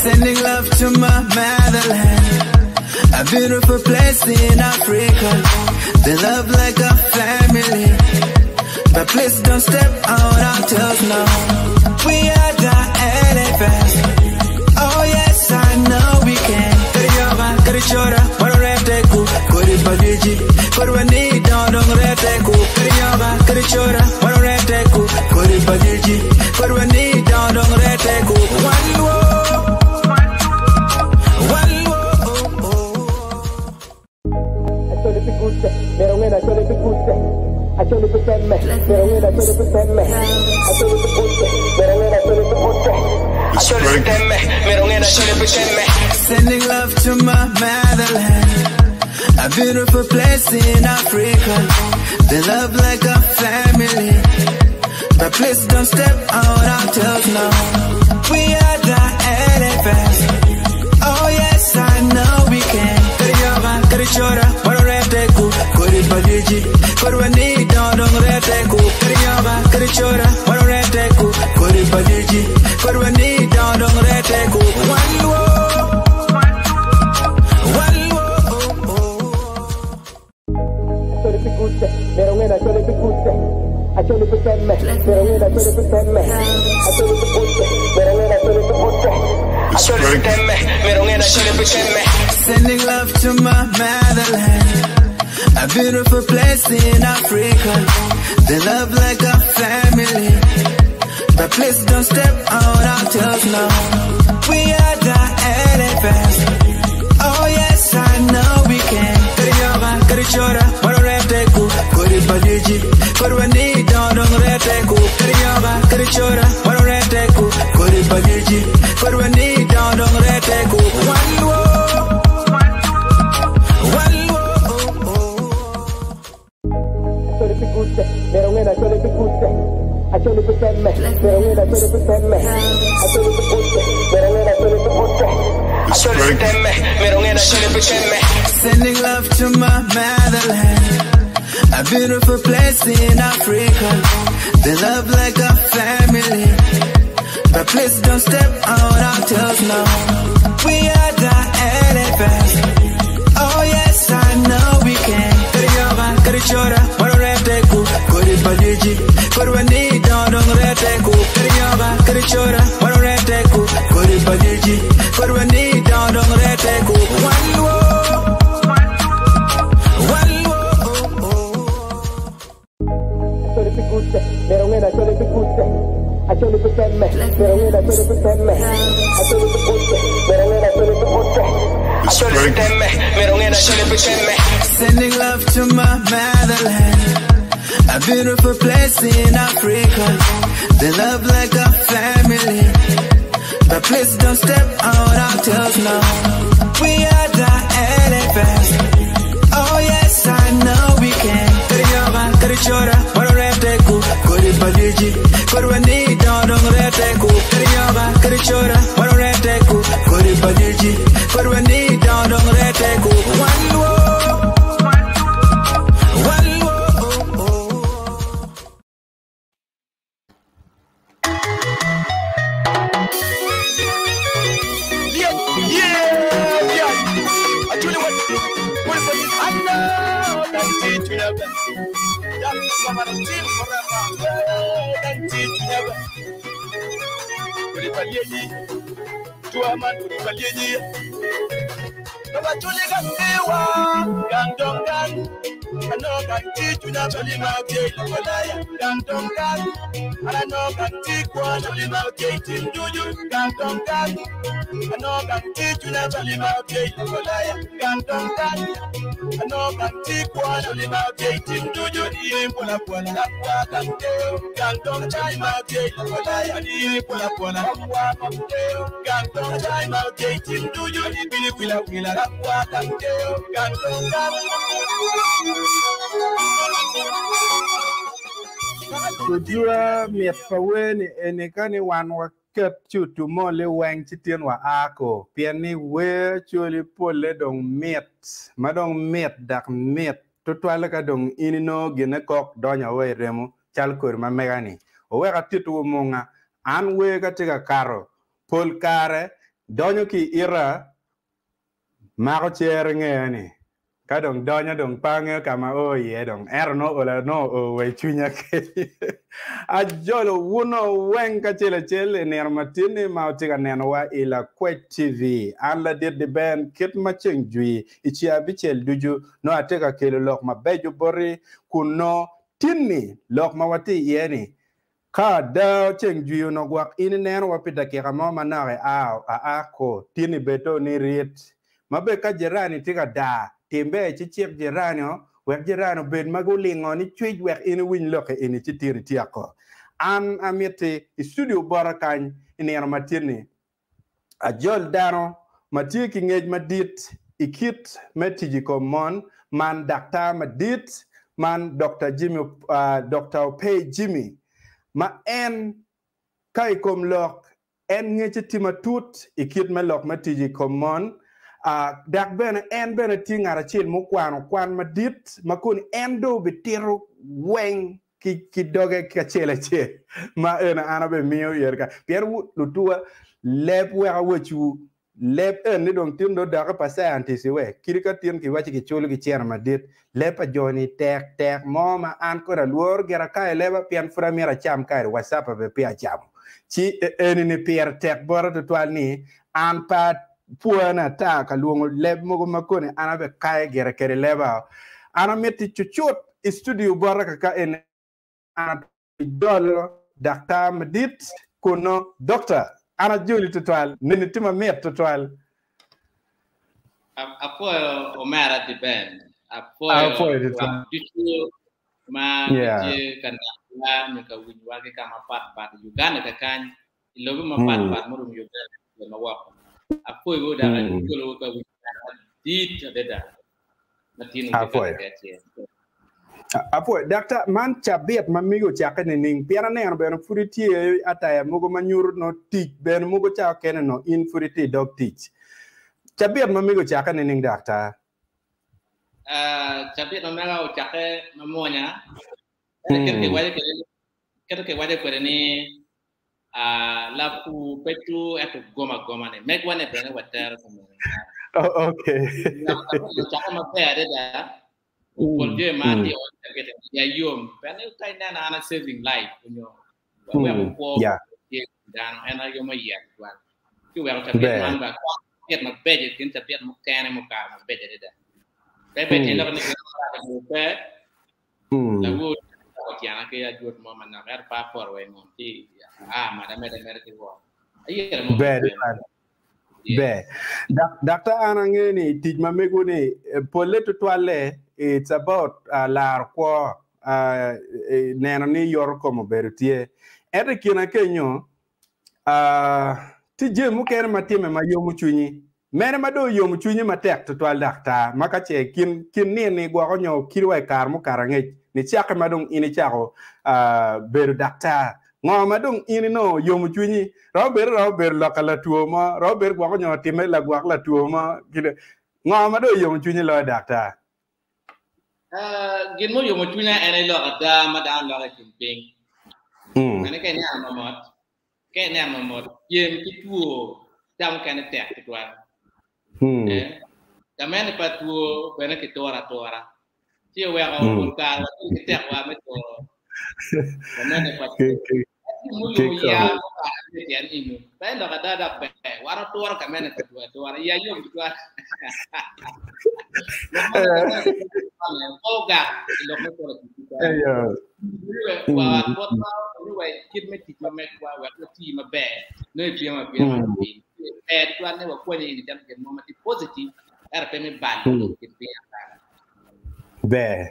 Sending love to my motherland, a beautiful place in Africa. They love like a family, but please don't step out on toes now. We are the elephants. Oh yes, I know we can. Kariyoba, karichora, warareteku, koribadiji, korwani dondong reteku. Kariyoba, karichora, warareteku, koribadiji, korwani dondong reteku. One war. Sending love to my motherland, a beautiful place in Africa. They love like a family, but please don't step out on toes now. We are the elephants. Oh yes, I know we can. Kariyoba, karichora, warareteku, koribadiji, korwani dondong reteku. Kariyoba, karichora, warareteku, koribadiji, korwani dondong reteku. One war. Sending love to my motherland, a beautiful place in Africa. They love like a family, but please don't step out on toes now. We are the elephants. Oh yes, I know we can. Kariyoba, karichora, warareteku, koribadiji, korwani dondong reteku. Kariyoba, karichora, warareteku, koribadiji, korwani dondong reteku. One war. Sending love to my motherland, a beautiful place in Africa. They love like a family, but please don't step out on toes now. We are the elephants. Oh yes, I know we can. Kariyoba, karichora, warareteku, koribadiji, korwani dondong reteku. Kariyoba, karichora, warareteku, koribadiji, korwani dondong reteku. One war. Sending love to my motherland, a beautiful place in Africa. They love like a family, but please don't step out on toes now. We are the elephants. Oh yes, I know we can. Kariyoba, karichora, warareteku, koribadiji, korwani dondong reteku. Kariyoba, karichora, warareteku, koribadiji, korwani dondong reteku. One war. Kujua miapaweni enekani wanwa ket chu tu mo le wang chitien wa ako piani we chuli pole dong miet madong miet dak miet to twala ka dong inino gene kok donya we remo chal kur ma megani o we ka titu monga an we ka tiga karo pol kare donyo ki ira mako chere ngeni ka dong donya dong pange kama o ye dong erno ola no o we chunya ke a jolo wuno wenka chele ner matini ma tiga neno wa Lakwed TV an la dit de ben kit ma cheng jui ichi abichel duju no ateka kelo lok ma beju bori kuno tinni lok ma wati yeni ka da cheng jui no gwak in neno wa pita ke kama manare a ko tinni beto ni rit mabe ka jirani tiga da timbe chichip jirani wek jirani ben magulingo ni chwej wek in win loke in chitiri tiako an amite studio barakan iner matini a jol dano mati ki ngej madit ikit metiji common man dakta madit man Dr. Jimmy Dr. Pay Jimmy ma en kai kom lok en ngej timatut ikit melok matiji common dak ben en ben tingara chin mo kwan madit makun en do bitiro weng ki doge ka chela che ma ena ana be miyo yerka pier lutua lep we awechu lep en ni dong tim do daga pasa antisi we kirika tim ki wachi ki chulu ki cher madit lepa joni tek mo ma an ko luor gera kai leba pian fura mira cham kai whatsapp be pia cham chi en ni pier tek bor to twal ni an pa puana ta ka luongo leb mogo makone ana be kai gera kere leba ana metti chuchut studio bor ka en ana dol dakta madit kuno doctor ana juli total nini tima met total apo omara depend apo ditu ma je kan la ni ka winwa ke kama pat Uganda ka kan ilogo ma pat murum Uganda ma wa apo go da ko ka winwa dit da natinu ka ke apo dakta man chabiet mamigo chakene ning piana ne ben furiti ataya mugo manyur no teach ben mugo cha kene no in furiti dog teach chabiet mamigo chakene ning dakta chabiet mamigo chake mamonya ke wale ko ni la pu petu eto goma ne meg wane ben water oh okay chake mapere da Polje mati on target ya yum pene kai na ana saving life kunyo we ko ye dan ena yo ma ye kwan ki we ta bet man ba ko get ma beje tin ta bet mo kane mo ka ma beje da be tin la ni ko pe la wo ko tiana ke ya jot mo man na ver pa for we mo ti ma da me ki wo ayer mo be Dr. Anangeni tij mamego ni poleto twale it's about lar ko neno ni yor ko mo berutie ere kina kenyo tije mu kere matime ma yomu chunyi mene ma do yomu chunyi matek to twal dakta maka che kin ni gwa ko nyo kirwe kar mu karange ni chaka madong ini chako beru dakta ngoma dong ini no yomu chunyi Robert lokala tuoma Robert gwa ko nyo time la gwa la tuoma gile ngoma do yomu chunyi lo dakta gin mo yomu chunyi ene lo ada madan lo la kimping ene ke nya mamot yem ki tuo jam kan tek ki twan kamen pa tuo bene ki tora ti we ga ko ka ki tek wa me to kamen pa mu yo ya ko ka ti yan inu ba lo ga da be wara tora kamen pa tuo tora ya yo ki twan ko ga lo ko tora wa ko we kid me ti me kwa we ko ti ma be no ti ma be ma ti twan ne wa ko ni jam ke mo ma ti positive era pe me ban ki be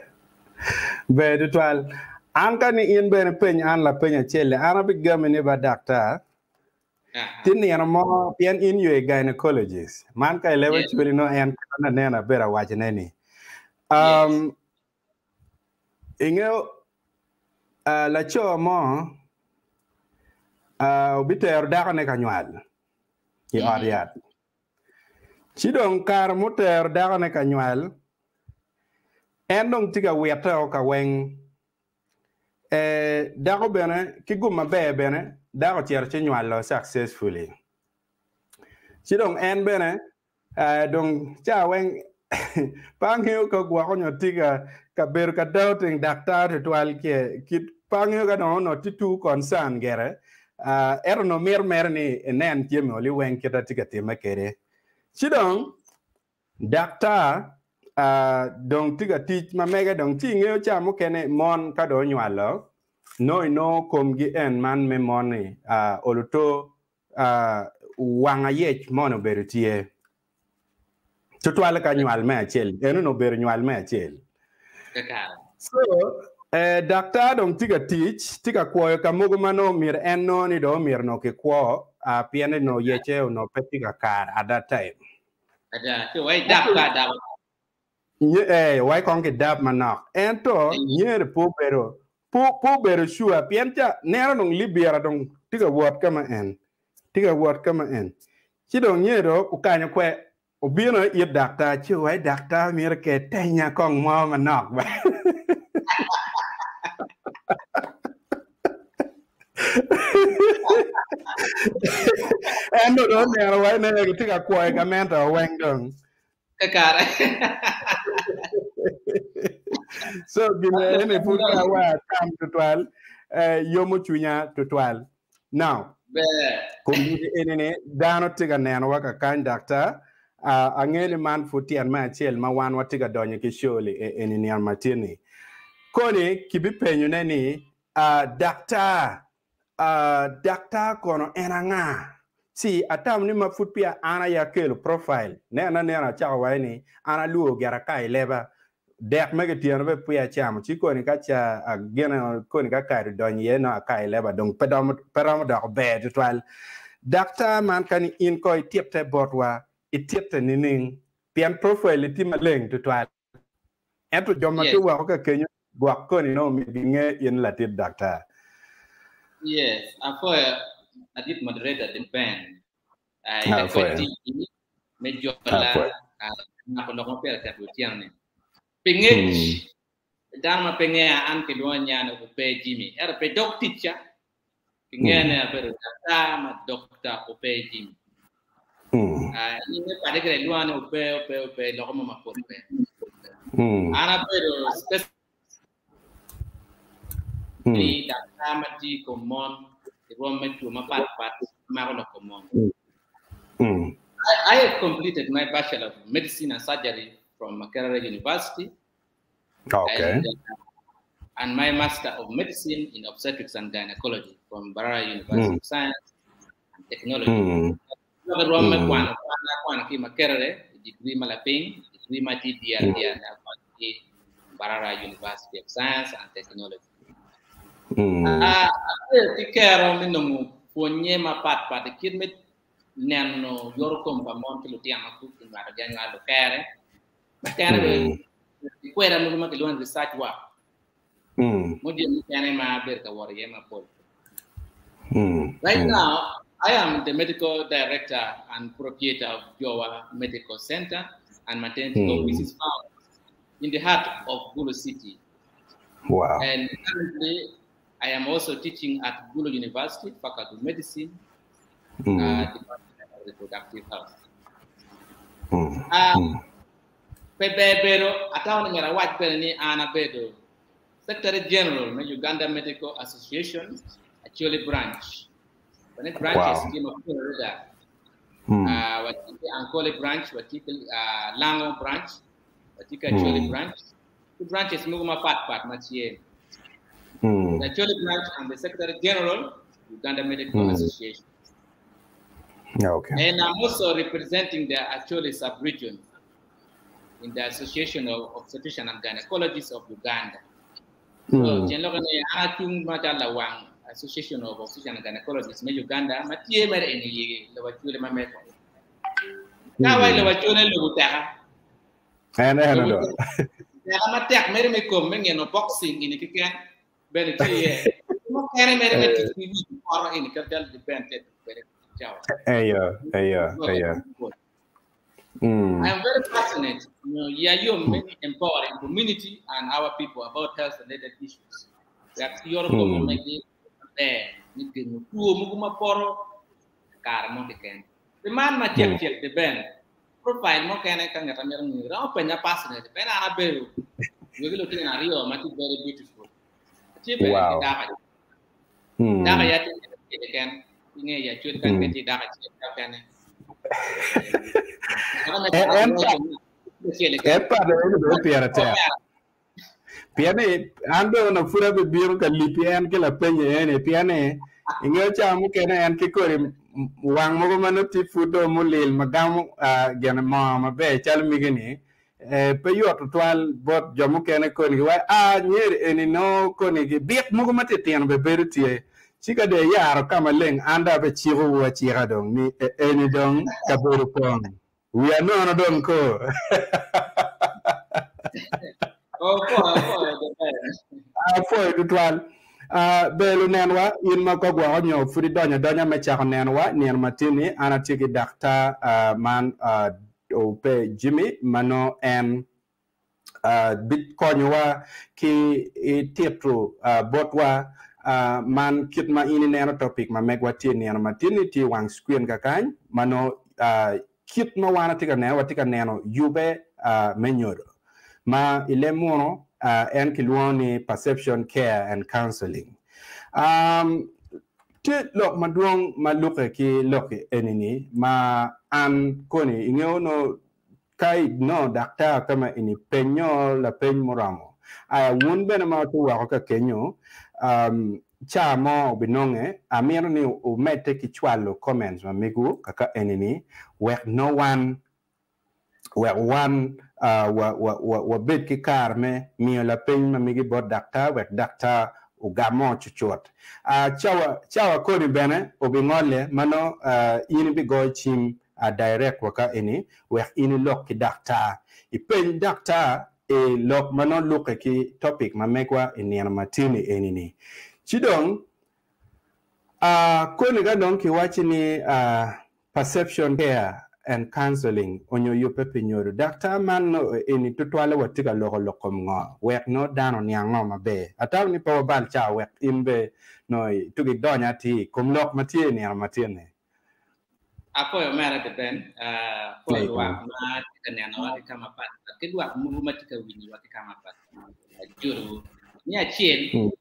be de twal an kan in be pen an la pen chele ana bi gamene ba doctor tin yana mo pien in you a gynecologist man kai lewe churi no en kana nena bera wajene ni ingeo la cho mo biter daka ne kanyual ki ariat chidong kar muter daka ne kanyual endong tiga weta o ka weng dako bene ki guma be bene dako tier chinyual successfully chidong en bene dong cha weng pangyo ka gwa ko nyotiga ka ber ka doubting doctor twal ke kit pangyo ka no titu concern gere no mer ni enen tieme oli wen kita tiga tema kere chidong doctor dong tiga teach ma mega dong tinge cha mo kene mon ka do nywalo no kom gi en man me moni oluto wanga yech mono berutie tutwala ka nywal me achel eno no ber nywal me achel so doctor dong tiga teach tiga kwoyo ka mugo mano mir en no ni do mir no ke kwo piene no yeche no petiga kar at that time ada to wai dap ka dap wai kon ke dap manok ento nyer po bero shua piencha nero no libera dong tiga word kama en chidong nyero ukanya kwe obino ye doctor chi wai doctor mir ke tenya kong mo manok ba endo do nero wai ne ke tiga kwe ka mento weng dong kakara so gine ene fuka wa tam tutwal yomo chunya tutwal now kumbi ene dano tiga neno waka kan doctor angeli man futian ma chel ma wan watiga donye ki sholi ene ni armatini koni kibi penyu neni doctor kono enanga si atam ni ma futpia ana ya kelo profile nena chawa ni ana luo gara kai leba dek mege tiano be puya cham chi koni ka cha agena koni ka kai donye na kai leba dong pedam da be tutwal doctor man kan in koy tiepte botwa itiepte nining pian profile ti maleng tutwal ento joma tu wa ka kenyo gwa koni no mi binge in latit doctor yes I did moderate the pen I major na ko no pera ta tiang pengej dama pengea anche duanya no pe Jimmy era pe doc teacher pengene per dama doctor o pe Jimmy ini pada kere duanya o pe lo como ma por pe ana pero ni dama ti common Roman to my part Marono common. I have completed my Bachelor of Medicine and Surgery from Makerere University. Okay. And my Master of Medicine in Obstetrics and Gynecology from Barara University of Science and Technology. Roman one Makerere, degree Malaping, degree Mati DRD Barara University of Science and Technology. Tikero minomu ponye mapat pada kirmit nano yorkom pa monti lutiang aku ngara janga lo kere bakere be kwera mu ma kelon research wa mo di kene ma ber ka wor yema pol right now I am the medical director and proprietor of Jowa Medical Center and maternity services found in the heart of Gulu City. Wow. And currently I am also teaching at Gulu University, Faculty of Medicine, Department of Reproductive Health. Pero atawa ngara wat ni ana bedo Secretary General of Uganda Medical Association, Acholi branch. When it branches team of Florida, what Acholi branch, what Lango branch, what Acholi branch. Two branches muguma part machie. The Acholi branch and the Secretary General, Uganda Medical Association. Okay. And I'm also representing the Acholi sub-region in the Association of Obstetricians and Gynecologists of Uganda. So, Association of Obstetricians and Gynecologists in Uganda, Matie mere eni le Acholi mameko. Kawa le Acholi lugutaha. No. Ya matek mere me kom mengen no boxing ini kikan ben tie. Mo can I make it or in the capital dependent. I am very passionate. You many empowering community and our people about health-related issues. That your government there, meeting two muguma poro, karamo can. The man ma check the band. Profile mo can I can get a mirror. Open your passionate. Ben Arabel. We will look in a Rio, very beautiful. Wow. Piane ando na fura be biyo ka lipian ke la penye ene piane ingo chamu kene an ke kori wang mo mano ti fudo mo lil magam gena ma be chal migini pe yo total bot jomu kene ko ni wa nyer eni no ko ni ge biet mo ma te tian be bertie chika de yaro kama leng anda be chiru wa chira dong ni eni dong ka buru pon we are no dong ko foi total belu nenwa in ma ko gwa nyo furi donya me cha nenwa nien matini anatiki dakta man ope Jimmy mano en bitcoin wa ki tietro botwa man kitma ini neno topic ma megwa ti neno matini ti wang screen kakany mano kitma wana tika neno Yube menyodo ma ile mono en kilwoni perception care and counseling ti lok maduong maluke ki loke enini ma an koni ingeono kai no dakta kama ini penyo la pen moramo aya won bena ma to wa ka kenyo cha mo binonge amiro ni o mete ki chwalo comments ma migu kaka enini where no one wa bit ki karme mi la pen ma migi bod dakta wek dakta ugamo chuchot chawa ko ni bene obingole mano ini bi go chim direct waka ini wek ini lok ki dakta ipen dakta e lok mano look ki topic ma mekwa ini matini enini chidong ko ni ga don ki wachi ni perception care and counseling onyo yupe pinyoru dakta man no ini tutwala watika lokom ngo wek no dano ni ngo mabe ataw ni pa bal cha wek imbe no tugi donya ti kum lok matie ni matine apo yo mara depend ko wa ma tikana wa kama pat kidwa mu matika wini wa kama pat juru ni achien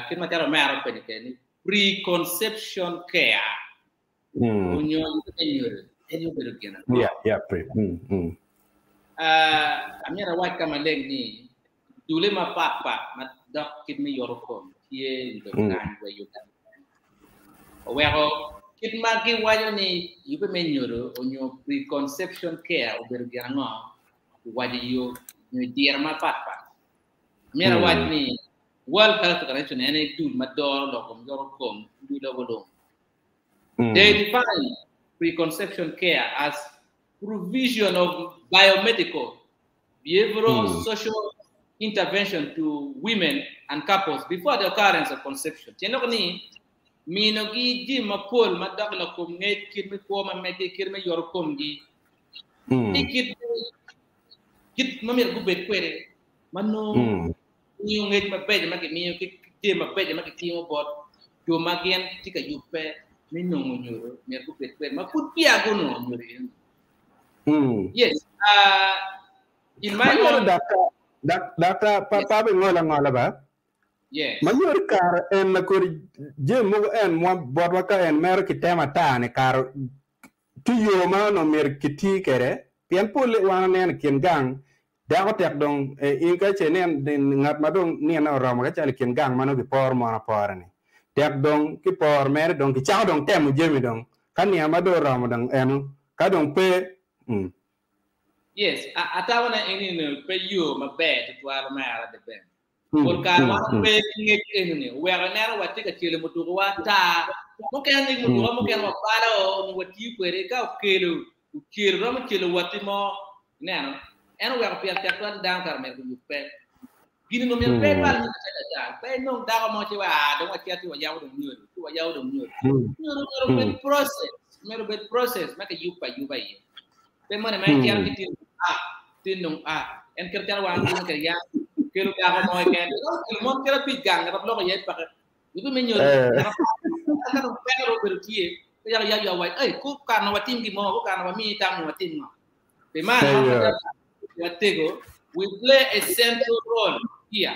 kidma taro mara ko ni preconception care onyo pinyoru amira wa kama lengi dule ma papa ma dok kit mi yorokom tie ndo kan we yuta owero kit ma gi wayo ni yube menyoro onyo preconception care obergana no waji yo ni dier ma papa amira wa ni World Health Organization ene dul ma do lokom yorokom du logo they define preconception care as provision of biomedical, behavioral, social intervention to women and couples before the occurrence of conception. Tenokni minogi di mapol madagla kum net kirmi koma meke kirmi yorkom di. Kit mamir gubet kwere mano niyo nget mabed maki miyo kit mabed maki timo bot do magian tika yupe minong nyoro mer ko pet ma put piago no nyori yes in my own data papa be ngola ba yes manyor kar en na ko jemo en mo bodwa ka en mer ki tema tane kar tiyo ma no mer kiti kere pien pole wana nen kin gang da ko tek dong in ka chenen ngat madong ni na rom ka chal kin gang mano ki por mo na porani tek dong ki por mer dong ki chao dong tem jemi dong kan ni amado ram dong enu ka dong pe yes atawana ini no pe yo ma be to wa ma ara de ben por ka wa pe nge ini we ara na wa tika chile mutu wa ta mo kan ni mutu mo kan wa paro mo wati kwere ka kelo ukir ram chile wati mo neno enu we pe tek to dan kar mer ku pe Gini no mi pe bal ni ta pe no da mo ti wa do wa ti wa yaw do nyoro ti wa yaw do nyoro nyoro ben process ma ka yupa yi pe mo ne ma ti ar ti tin no en ker tar wa ni ka ya ke lu da mo ke mo ke pi gang ra lo ko ye pa yugo me nyoro ra ka no pe ro ber ti ya wa ku ka no wa tim gi mo ku ka no mi ta mo tim no pe ma wa tego we play a central role here.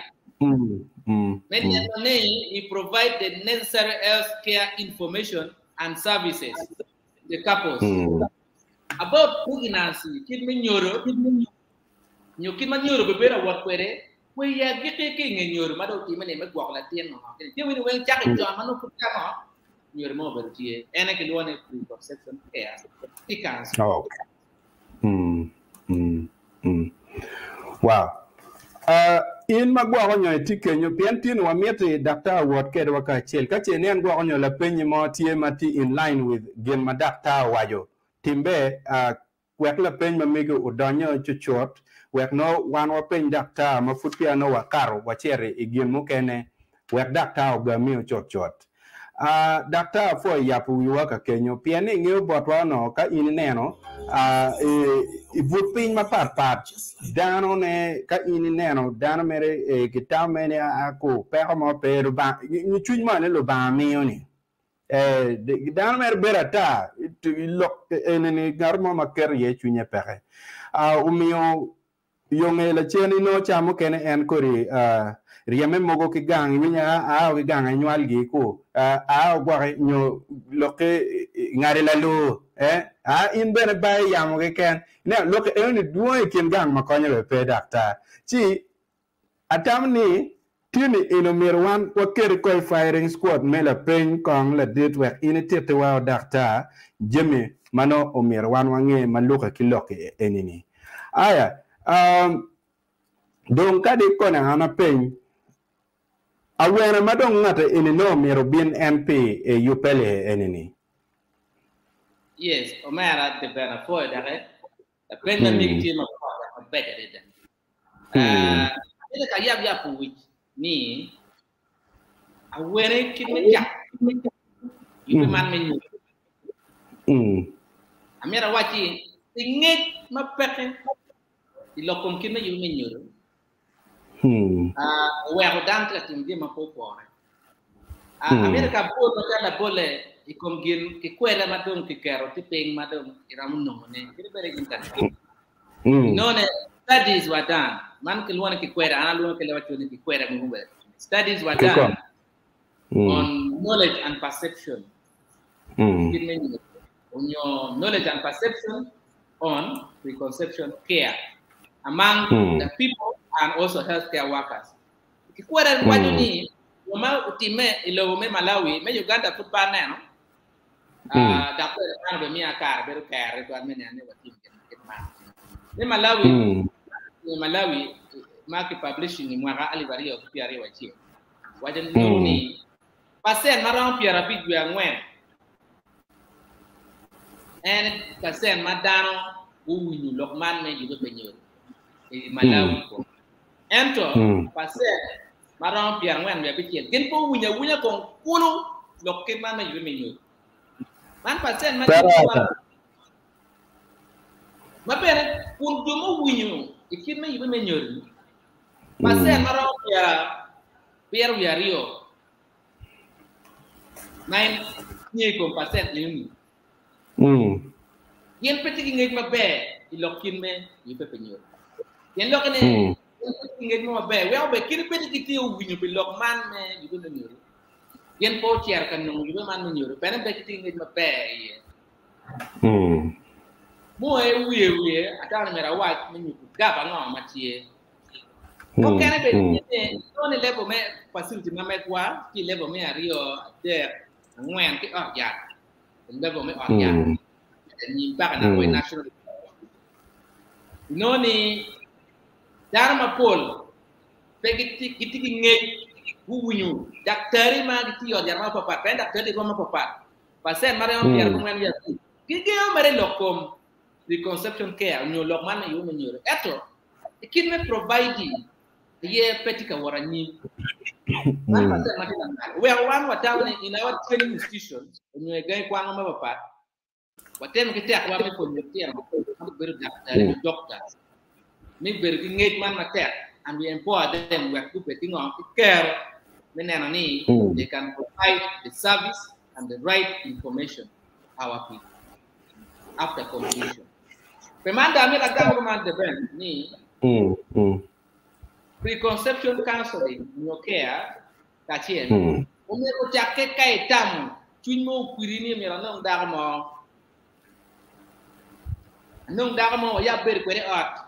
We provide the necessary health care information and services to the couples. About pregnancy, kid me nyoro, kid me nyoro be better what kwere, we ya get king nyoro, mado ti me ne me gwak la tien no. Ti we we chak jo mano ku kama nyoro mo ber ti ene ke do ne preconception care. Tikans. Oh. Wow. In magwa onyo tike nyo piantin wa miete doctor word ke wa ka chel ka che nen gwa onyo la penyi mo tie mati in line with gen ma doctor wajo timbe wek la peny ma mege udonyo chuchot wek no wan wa peny doctor ma futpia no wa karo wa chere igien mo kene wek doctor gwa mi chot doctor fo yapu wiwa ka kenyo piani ngeo botwa no ka in neno piny ma pat dano ne ka in neno dano mere kita mene ako peko mo pero ba ni chuny mane lo ba miyo ni dano mere berata lok eneni garmo maker ye chunye peke umiyo yonge la cheni no chamo kene en kori riame mogo ki gang winya ki gang anywal gi ko gwa nyo loke ngare la lo in bene bay yamo ke ken ne loke en duo kin gang makonyo be pe doctor chi atamni tini ino mirwan waker ko firing squad mela pen kong la dit we in tete wa doctor jemi mano o mirwan wange maluka kiloke enini aya don kadi kona hana pen awere madong ngata ini no mero bin MP yupele enini. Yes, omera de bena foi dare. Pena mi ti ma ko better de. Ile ka ya pu ni awere ki me ja. Yube man me ni. Amera wachi inget ma peke. Ilokom ki me yu me nyoro. We are done to the Mapopo. America board la bole e comgin che quella madon che caro ti peng madon iramuno ne che very interesting. Non studies were done. Man che luone che quella ana luone che levazione che quella mungue. Studies were done on knowledge and perception. On your knowledge and perception on preconception care among the people and also healthcare workers. Kikwera waju ni wama utime ilo me Malawi me Uganda football na da ko na be mi akar be kare to me ne watim ketma me Malawi market publishing ni mwaka alivario kupiari wachi wajen ni pasen maran piara bidwe angwen en pasen madano uwinu lokman me yugo benyo Malawi ko ento pasen maran piara angwen be bitel gen po wunya kon kulu lokke man me yugo benyo man pasen ma pere kun dumo winyu ikin me yugo benyo pasen maran piara wiario 9% ni yen peti ngej mabe ilokin me yipe penyo yen lokene ngej mabe we obe kiri peti kiti uwinyo bi lok man me yipe penyo yen po tier kan no yipe man menyo pene be kiti ngej mabe ye mo e wiye atana mera wa menyo gaba no matie ko kene be ni no level me facility me kwa ki level me ario there ngwen ki ya level me ya ni pa na ko national no ni darma pol pegiti kiti nge wuñu daktari ma giti yo darma papa pen daktari ko ma papa pasen mare on pierre ngwen ya ki ge mare lokom the conception care no lokman yo me nyoro eto kin me providing ye petika warani man pa se mati na we one what down in our training institution when you go kwa ngoma papa watem kiti akwa me ko nyetier ko beru doctor me beru ngej man matek and we empower them we are putting on care menanani they can provide the service and the right information our people after completion pemanda me la gamu man depend ni preconception counseling in your care kachien ome ko chakke kai tam chunymo kwirini me la nong dagamo ya ber kwere art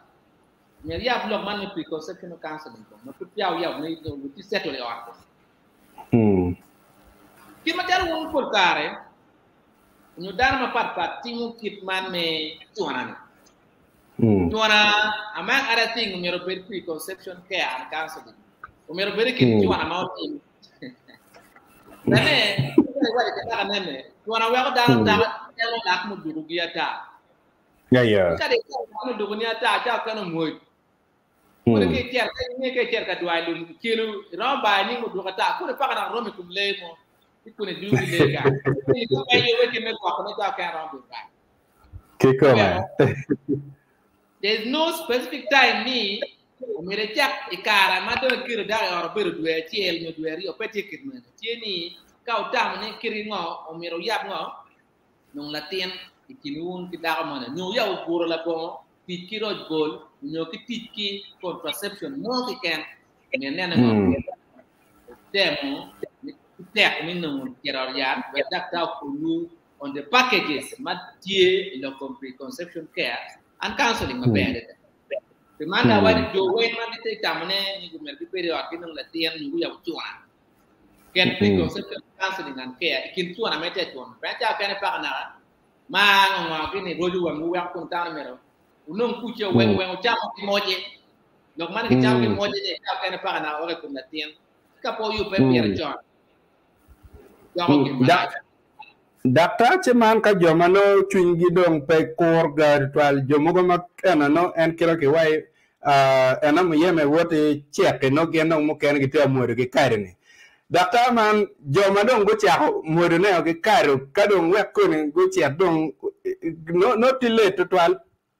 me ya blog man preconception counseling ko no piao ya ne ti settle art ki matar won por kare ñu daan ma pat tingu kit man me tuana among other things me ro preconception care and counseling me ro ber kit tuana ma tin nane wala ka nane tuana wa daan dak mu duru giata ya ka de ko duru ni ata ka no moy ko ke tier ka dualu kilu ramba ni mu duru ta ko pa kana rome kum le mo ko ne du le ka ni ko ay we ke me ko ko ta ka ramba ka ke ko there's no specific time ni o mere chak ikara ma do kiro da oro beru dwe tiel no dwe ri o peti kitmen tieni ka o tam ne kiri ngo o mero yap ngo non latien ikinun ki da mo no ya o goro la bo pikiro gol no ki tiki contraception mo ki ken ne ne ngo demo tek min no kiro ya be dakta ko lu on the packages matie le conception care and counseling ma bede demanda wadi jo wen man te tamane ni gumer bi period kinung la tien ni ya tuana ken preconception counseling and care kin tuana mete tuana pa ta ken pa na ma ngwa kini roju wa mu wa kun ta mero unong ku che wen cha moje lok man ki cha moje de ta ken pa na ore kun la tien ka po yu pe pier john Dr. Chiman ka jomano chungi dong pe kor gar twal jomogo makana no en kilo ki wai ena muyeme wote cheke no geno mukene gite amuru ki kare ni. Dr. Man jomadong go chako muru ne ki kare kadong wekuni go chek dong no tile to twal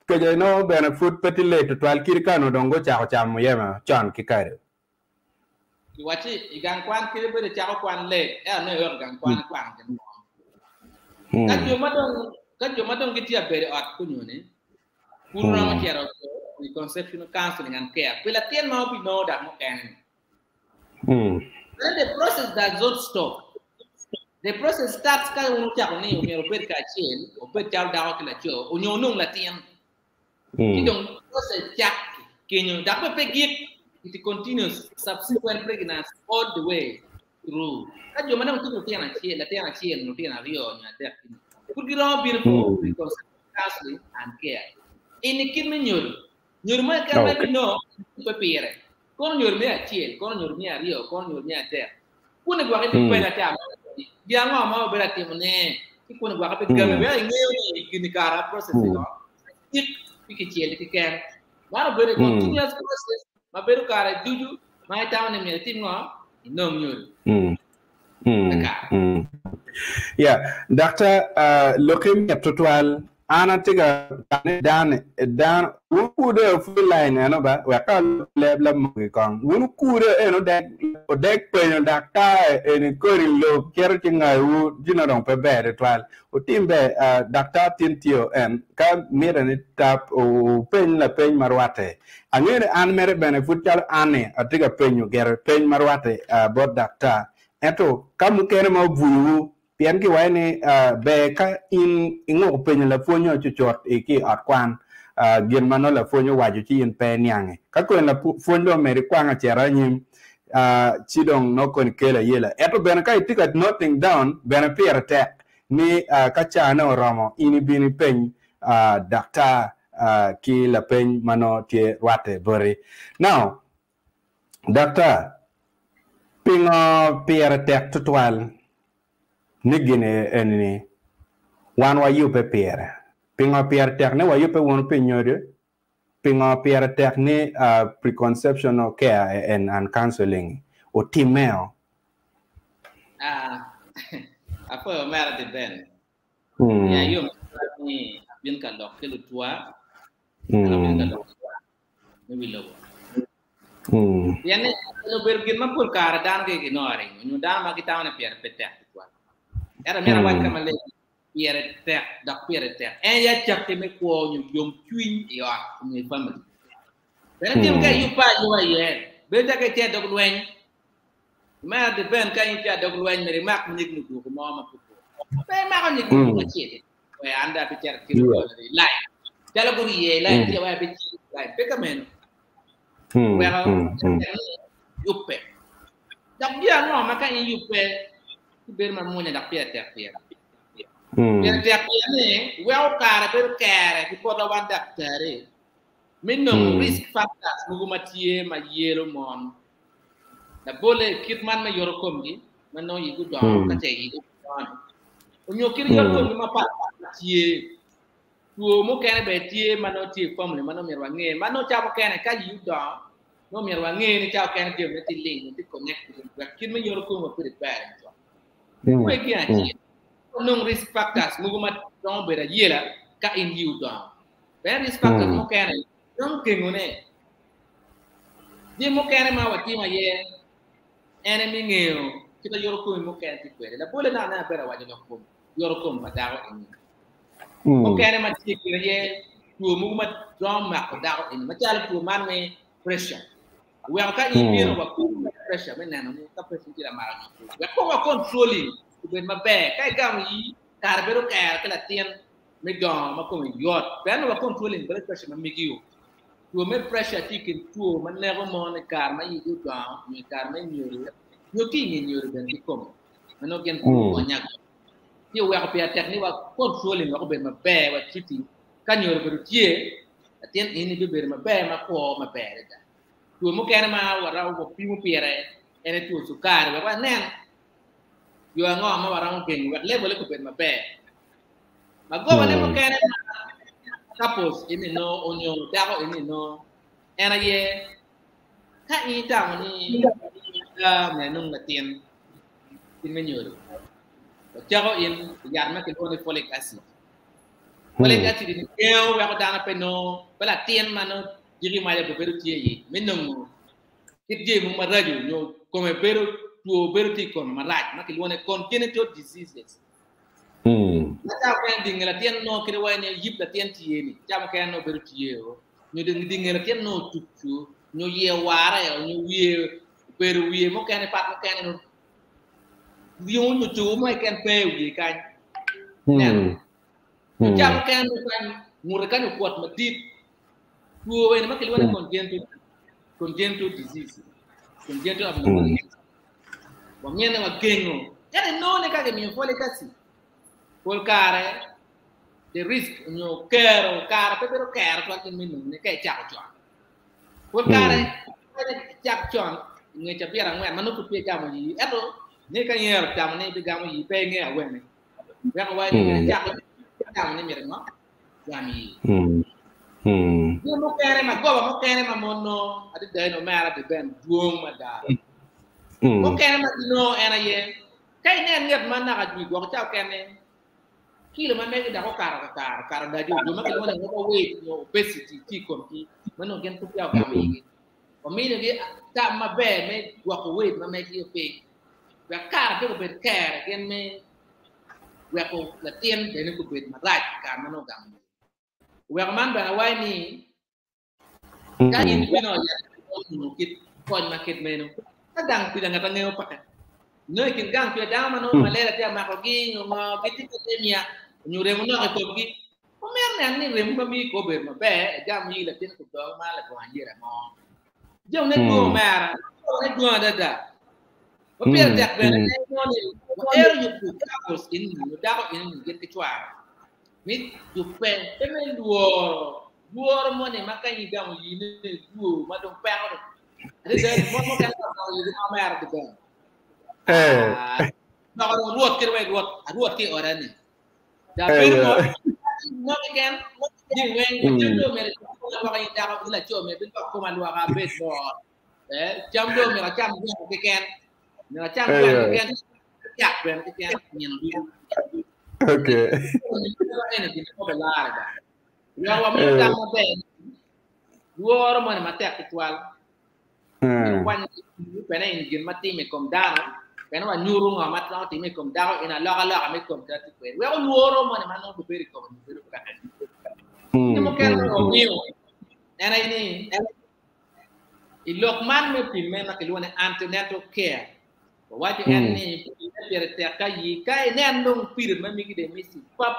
kaje no benefit petile to twal kirikano dong go chako cham muyeme chan ki kare. Wachi igang kwan kiri bede chako kwan le no yor gang kwan kan yo madong gitia bere at kunyone purna ma kero conceptual counseling and care pela tien ma bi no da mo ken then the process does not stop. The process starts kan unu cha ni umi ro ka chien o pe cha da ko la cho unyo nung la tien idong process cha kenyo da pe gik it continues subsequent pregnancy all the way through. Kan yo madong tu tien na chien no tien na rio nya de put giro beautiful counseling and care in kin me nyur ma ka ma no pe pere kon nyur me chien kon nyur me rio kon nyur me de kun gwa ke pe la ta dia ngo ma be la ti ne kun gwa ke ga me ngeo ni kin kara process no ki chien ki ken ma be continuous process ma be kara juju ma ta ne me ti ngo no nyur Yeah, Doctor, looking at total, Anna Tiga dan who could a full line and over where can't level Mugikong. Who could a deck pen doctor and curry low carrying I would general prepare at while. O timbe, Doctor Tintio and come near and tap or pen la pen marwate. And then unmarried benefit Anne, a take a pen you get a pen marwate, but doctor. Eto kamu kene mo buyu pian ki wani be ka in ingo penyo la fonyo chuchot iki atkwan gin mano la fonyo waju chi in pe nyange ka ko la fonyo meri kwanga chera nyim chidong no kon kela yela eto ben ka itika nothing down ben pier tek ni ka chana oromo ini bini pen dakta ki la pen mano tie wate bori now doctor pingo pier tek tutwal nigine enni wan wa yupe pier pingo pier tek ne wa yupe won pinyode pingo piera technique preconception or care and counseling or team mail. Apa mera de ben. Ya yo ni bin ka lok ke lutua. Bin ka lok. Ni wilo. Ya ne no bergin ma pur kara dan ke nori. Nyu dan ma kita na pier petek tua. Era mera wa ka male pier tek dak pier tek. Ya chak te me ko nyu yom twin ya ni family. Pero tim ka yu pa yu ye. Beta ke che dog lwen. Ma de ben ka yin cha dog lwen mere mak nik nu ko mo ma ko. Pe ma ko nik ko che. We anda pe cher ki ko lai. Jalo ko ye lai ti wa pe chi lai pe ka men. We ha yupe. Dak dia no ma ka yin yupe. Ti ber ma mo ne dak pe te pe. Pe te pe ne we o kara pe kare ti po da wa dak tare. Minum risk factors mugumatie ma yero mon. Da bole kitman ma yoro komgi mano yigu do ka te yigu don. Onyo kiri yoro komgi ma pa tie. Tuo mo kene be tie mano tie family mano mirwa nge mano cha mo kene ka yigu do. No mirwa nge ni cha kene tie ti link ti connect ba kin ma yoro komgi pe pare to. Ko e kia tie. Onong risk factors mugumat don be da yela ka in yigu do. Be risk factors mo kene don't get money. Dia mo kene ma wati ma ye enemy ngeo kita yoroko mo kene ti kwere la bole na na bera waje ko yoroko ma dawo ni mo kene ma ti kire ye tu mo ma drum ma ko dawo ni ma tala tu man me pressure we ka ni biro wa ku pressure me na no ka pressure ti la ma we ko wa controlling tu ben ma be kai gam yi kar bero ka la tien me dom ma ko yot ben wa controlling blood pressure ma migiu tu me pressure tikin tu man ne ko mo ne kar ma yi du down ni kar ma nyori yo ki ni nyori ben di kom mano gen ko nyak ti we ko pia technique wa controlling ko ben ma be wa titi kan nyori ko tie atien ini be ber ma be ma ko ma be da tu mo ken ma wa ra ko pi mo piere ene tu su kar wa nen yo ngo ma wa ra ko gen wa le ko ben ma be ma go ma ne mo ken Suppose ini no onyo dago ini no ena ye ka i ta ni me nung na tien tin me nyoro jago in yar ma ke ko folic acid ni keo wa ko dana pe no bala tien mano jiri ma le beru tie yi me nung kit je mo ma radio no come beru tuo beru ti kon ma raj ma ke wone congenital diseases Nata kan dingela tien no kire wayne yip la tien tie ni jam kan no beru tie o ñu dingela tien no tutu ñu ye wara ya ñu wie beru wie mo kan pat mo kan no wiu ñu tu mo kan pe wie kan ñu jam kan no kan mu re kan ko ma dit tuo wayne ma ke wone congenital disease congenital abnormality wa ñene wa gengo ya no ne ka ke mi fole kasi Por care the risk no care pero care to kin min ne kai chak chon por care chak chon ne cha pira ngwen manu ku pe jam yi eto ne ka yer jam ne bi jam yi pe nge awen ne ya ko wa ni chak jam ne mi no jam yi ni mo kere ma mono adi dai no mara de ben duong ma da mo kere ma no ena ye kai ne nget man na ka ji go cha kene kilo man megi da ko kar da jo ma ke wona ko weight no obesity ti kon ti mano gen ko piao ga mi o mi ne ta ma be me wa ko weight ma me ki pe wa kar ke ko be kar gen me wa ko la tien de ne ko be ma raj ka mano ga mi wa man ba wa ni ka ni bi no ya no kit kon ma ket me no ta dang pi da ngata ne o pa no kin gang pi da ma no ma le ta ma ko gi no ma biti ko temia ñu remu no ko gi o mer ne ni remu ba mi ko be ma be jam yi la tin ko do ma la ko anjira mo jom ne ko mera ne do da o pier dak be ne no ni o er yu ku ka ko in ñu da ko in get ki twa mi yu pe te me duor mo ne ma ka yi gam yi ne du ma do pe ko de mo kan ko yi ma mera de be no ruot ki we ruot ki ora ni da pero no again when you me ko ay da ko la cho me bin ko man wa ka baseball cham do me cham ko ken me cham ko ken ya ben ko ken nyen bi okay energy ko be larga yo wa mo da mo be duoro mo ma tek twal wan pena in gin mati me kom dano pena wa nyuru nga mat na ti me kom dano ina la me kom da ti we o duoro mo ma no be beri ko ka ni mo ken o niu ana ini ilokman me pi me na ke luone antenatal care wa ti en ni pere te ka yi kai ne andong pir me mi de misi pap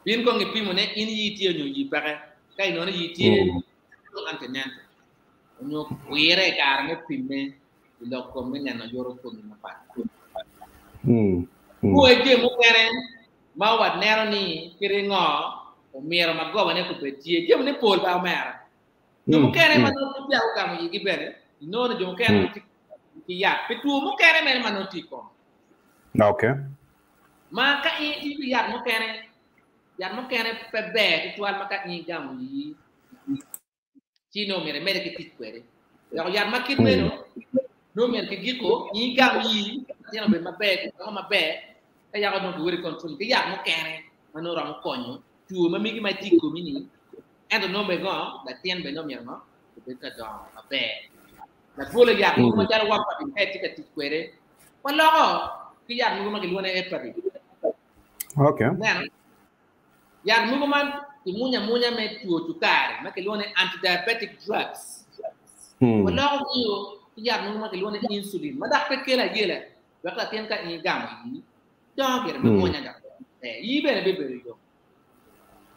bin ko ngi pi mo ne in yi ti nyu yi pare kai no yi ti antenatal nyo kuire kar me pi me iloko me na yoro ko ni pa ko e mo keren ma wat nero ni kire ngo o miero ma go ne ko petie je ne pol ba mera no mo kere ma no ti au kam yi gibere no no jo kere ti ya pe tu mo kere me ma no ti ko okay ma ka i ya mo kere pe be ti tual ma ka ni gam yi ti no mere ke ti kwere ya ma kit me no mere ke giko ni gam yi ti no be ma be ko ma be ka ya ko no wori control ke ya mo kere ma no ra mo konyo tu ma mi ki ma ti ko mini and no me go la tien be no mi no be ka do a be la pole ya ko mo jar wa pa ti ti ka ti kwere wala ko ki ya mu ma ke luone e pari okay ya mu man ti munya me tu kare ma ke luone anti-diabetic drugs wala ko yo ki ya mu ma ke luone insulin ma da pe ke la yela wa ka tien ka ni gam yi do ke ma mo nya da yi be yo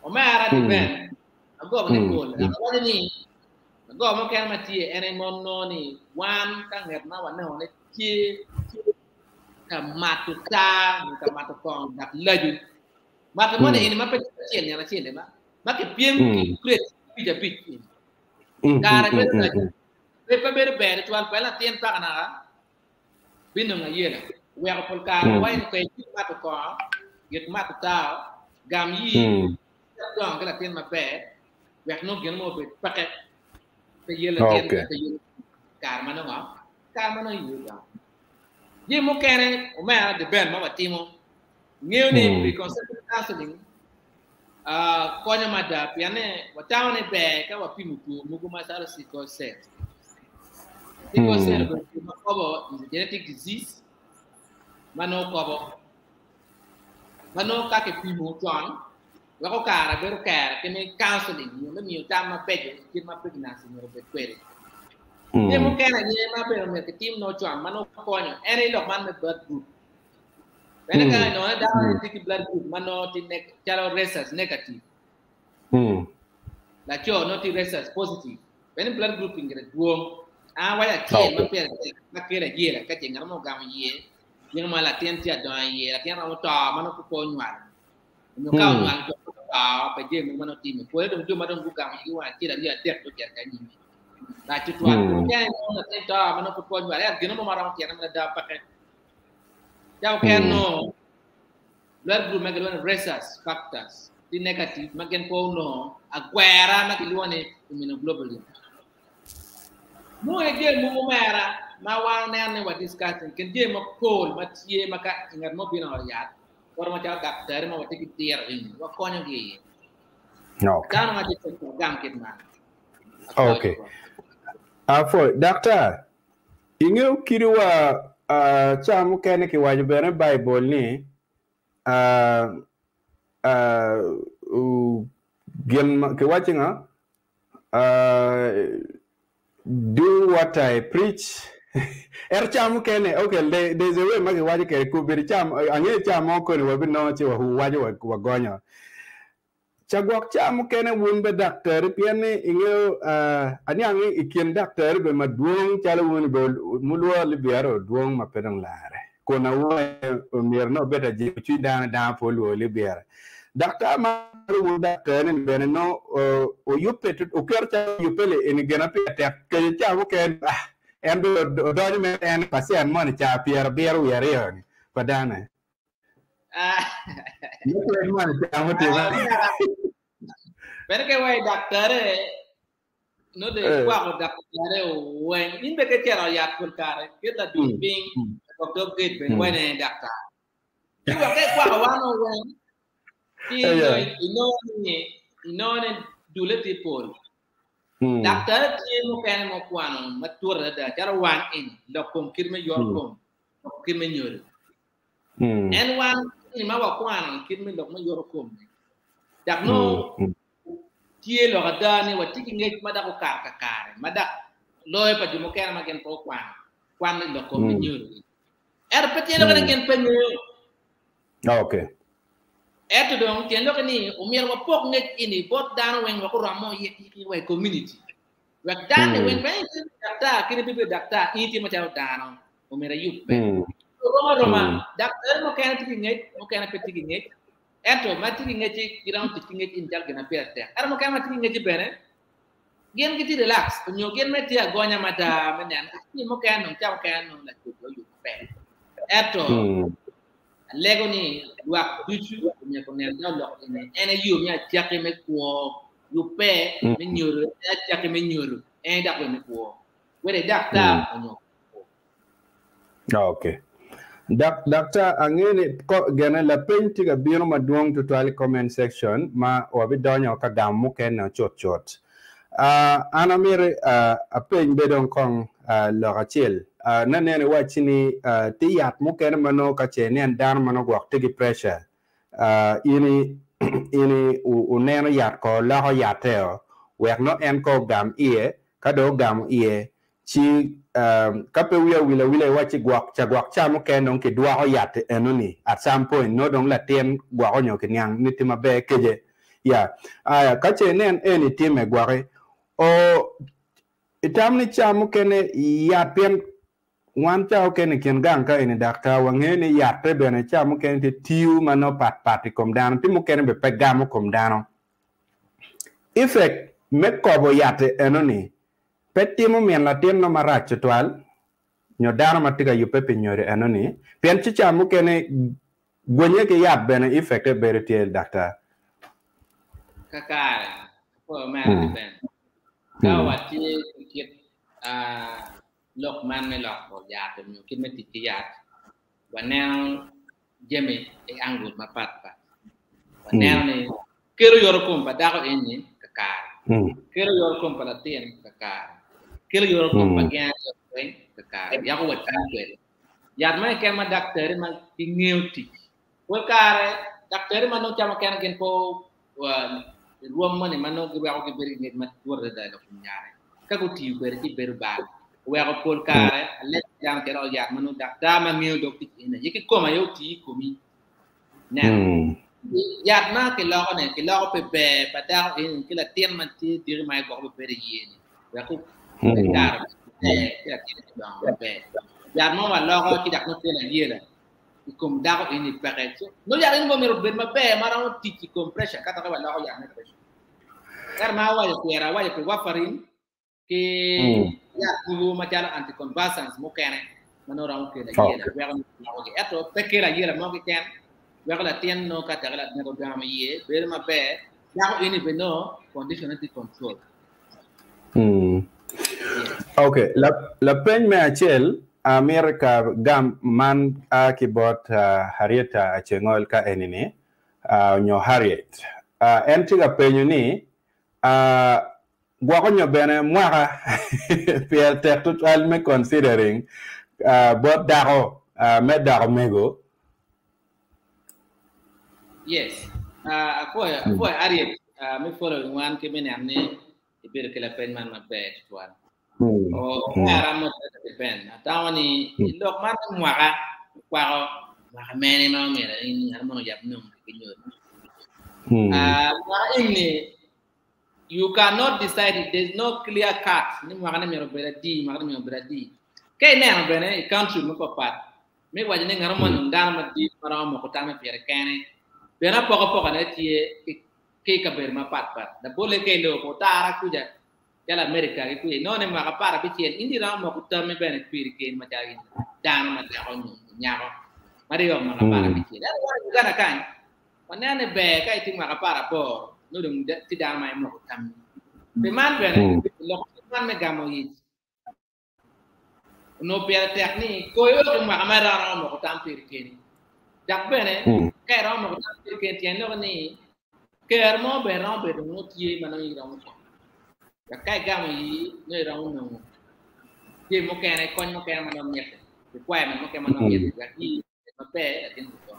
o ma ara di ben ago ne ko la ko ni ago mo kan ma ti ene mon no ni wan ka nget na wan ne ti ka matuka ka matukong dak laju matu mo ne ma pe ti ne na ti ne ma ke piem ki create pi ja pi dara be be twal pa la tien pa na binu nga yela we ko pol ka wa ni ko ti matukong yet matuka gam yi donc la tien ma be wek no gen mo be paquet te yela tien te yela karma no yu ga ye mo kere o ma de ben ma batimo ngeu ne bi concept counseling ko nya mada piane wataone be ka wa pimu tu mugo ma sala siko set ko genetic disease mano ka ke pimu ton wa ko kara be kara ke me counseling yo me mi ta ma pejo ke ma pregnancy no be kwere ye mo kena ni ma be me ke team no chwa mano ko nyo ene lo man me blood group bene ka no da ti blood group mano ti nek chalo rhesus negative la cho no ti rhesus positive bene blood group ingre duom a wa ya tie ma pe ma kere yera ka tinga mo gam ye yin ma la tien ti adon ye la tien ro to mano ko nywa no ka nywa to pa pe je mo mano ti me ko do do ma do gam yi wa ti da ya tek to ker ka ni la ci tuwa ko ñay mo na tay ta man ko ko wala gëna mo maram ci na da paquet yaw ken no blood group magal wona rhesus factors di negative magen ko no aguera ma ki woni immunoglobulin mo e ge mo mera ma wa ne wa discussing ken je ma pol ma tie ma ka ngar mo bino ya war ma ta docteur ma wati ki tier rin wa ko ñu gi no kan ma ci ko gam ket ma okay afo doctor ingeo kiriwa cham kene ki waju bene bible ni gen ke watchinga do what I preach cham kene okay there's a way magi waju ke ku bir cham ange cham ko ni wabi no chi wa waju wa gonya chagwak cham kene wun be doctor piane ingeo ani angi ikin doctor be maduong chalo wun be mulwa libiaro duong ma pedang lare kona wo mirno beta ji chi da polo libiara doctor ma wun doctor ni be no o yupe o kercha yupele en gena pe tek ke cham ken en do me en pasien mon cha pier beru yare ni padana no man cham ti Perché vuoi daktare no de qua daktare when in be che c'era ya portare che da bing doctor get ben when daktare tu che qua wano when inone dule people daktare ti mo kan mo kwano matura da cara wan in lo kom kirme yor kom kirme nyor en wan ni ma wa kwano kirme lo mo yor kom dak no tie lo ada ni wati nge mada ko kare mada loy pa dimo kera magen po kwan lo ko nyuri peti lo kan gen penyo okay to don tien lo ni umir wa pok nge ini bot dan wen ko ramo yi we community wa dan wen ben dakta kini bibi dakta inti ma taw dano umira Yube roma dakta mo kan ti nge mo kan peti nge mati ngeti girang ti ngeti injal gena perte mo kan mati ngeti bene gen giti relax nyo gen meti agonya mata menen ni mo kan non taw kan non la ko yu pe lego ni wa bitu ni ko ne lo ene yu mi atiake me ko yu pe me nyoro atiake me nyoro da ko me ko we dakta nyo okay Doctor angene ko gena la penti ga biro maduong to twali comment section ma wabi donyo ka gamu ken na chot ana mere a pen bedon kong lo rachel na nene wachini ti yat mu ken mano ka chenen dan mano gwak tigi pressure ini uneno yat ko la ho yateo wek no en ko gam ie ka do gam ie chi kape wile wachi gwak cha mo ken non ke dwa ho yat enoni at some point no don la tiem gwa ho nyo kenyang nitima be keje ya aya ka chenen eni time gware o itamni cha mo ken ya pen wan cha ken ken gang ka eni dakta wangeni ya pe bene cha mo ken te tiu mano pat kom dan ti mo ken be pe gam kom dano effect me ko bo yate enoni petimo mien la tiem no marach twal nyodano matiga yupe pinyore enoni pien chicha mu kene gwenye ke yat bene effect bere tiel doctor kakara ko man ben kawati kit lok man me lok ko yat mi kit meti yat wanel jeme e angul mapat wanel ni kero yor kom padako enni kakara kero yor kom pala tien kakara kero yor kom pagyan kakara ya ko watan kwel yat ma ke ma doctor ma ngeuti ko kare doctor ma no chama ken gen po ruam ma ne ma no gwa ko beri nget ma wor da do nyaare ka ko ti beri ti beru ba we ko pol kare le jam ke ro yat ma no doctor ma ngeu do ti ina yiki ko ma yo ti ko mi na yat ma ke lo ne ke lo pe be pata in ke la tien ma ti diri mai ko beri yeni ya ko dar ya ti ba be yat ma wa lo ki dak no te la yela ikom da ko ini pare no ya ren mo mero ben ma be ma ran ti ki compression kata ka wa lo ya ne kar ma wa ya pe wa farin ke ya ku ma tala anti convulsants mo kene mano ran ke la yela wa ran ko eto pe ke la yela mo ke ken wa la tien no kata la ne ko ga ma ye be ma be ya ko ini be no condition anti control okay la pen me achel America gam man keyboard Harrieta achengol ka enini nyo Harriet entiga penyu ni gwako nyo bene mwaka piel tek tutual me considering bot dako me dako mego yes ako Harriet me follow one ke mene amne ibere ke la pen man ma be tuan ara mo depend atawani lok man mwaka kwa maka mene ma mera ini harmo yap nung kinyo ini you cannot decide it. There's no clear cut ni mwaka na mero beradi mwaka na mero beradi kay na bene country mo papat me wajine ngarmo ndana ma di mara mo ko tame pere kane bena poko na tie ke ka ber ma pat da bole ke lo ko tara kuja kala America ke kuye no ne ma ka para bitien indi ra mo ko tame bene pere ke ma jagi dan ma ta on nyaako mari yo ma ka para bitien da wa gana kan wanane be kay ti ma ka para por no dum ti da mai mo tam pe man bene lo man me gamo yi no per technique ko yo ko ma ra mo tam per ken dak bene ke ra mo tam per ken ti no ni ke mo be ra be no ti ma no yi ra mo ka kai gamo yi no ra no ti mo ke ne kon mo ke ma no miet ke kwa mo ke ma no miet ga ti ma pe tin ko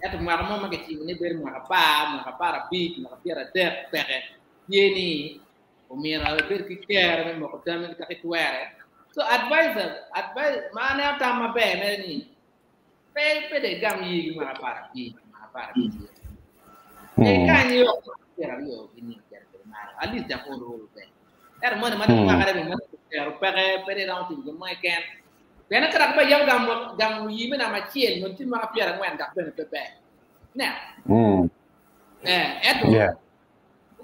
et ma mo ma ke ti ni ber ma pa ra bi ma ra de pere yeni o mi ra ber ki ker mo ko tam ka ke tuere. So advise mana tama be ni pe de gam yi ma para bi e kan yo era yo ini ker ma ali da ko ro be er mo ma ma ka be mo er pe da on ti mo ken be na kra ba yam gam yi me na ma chien mo ti ma piera ngwan da be pe na eto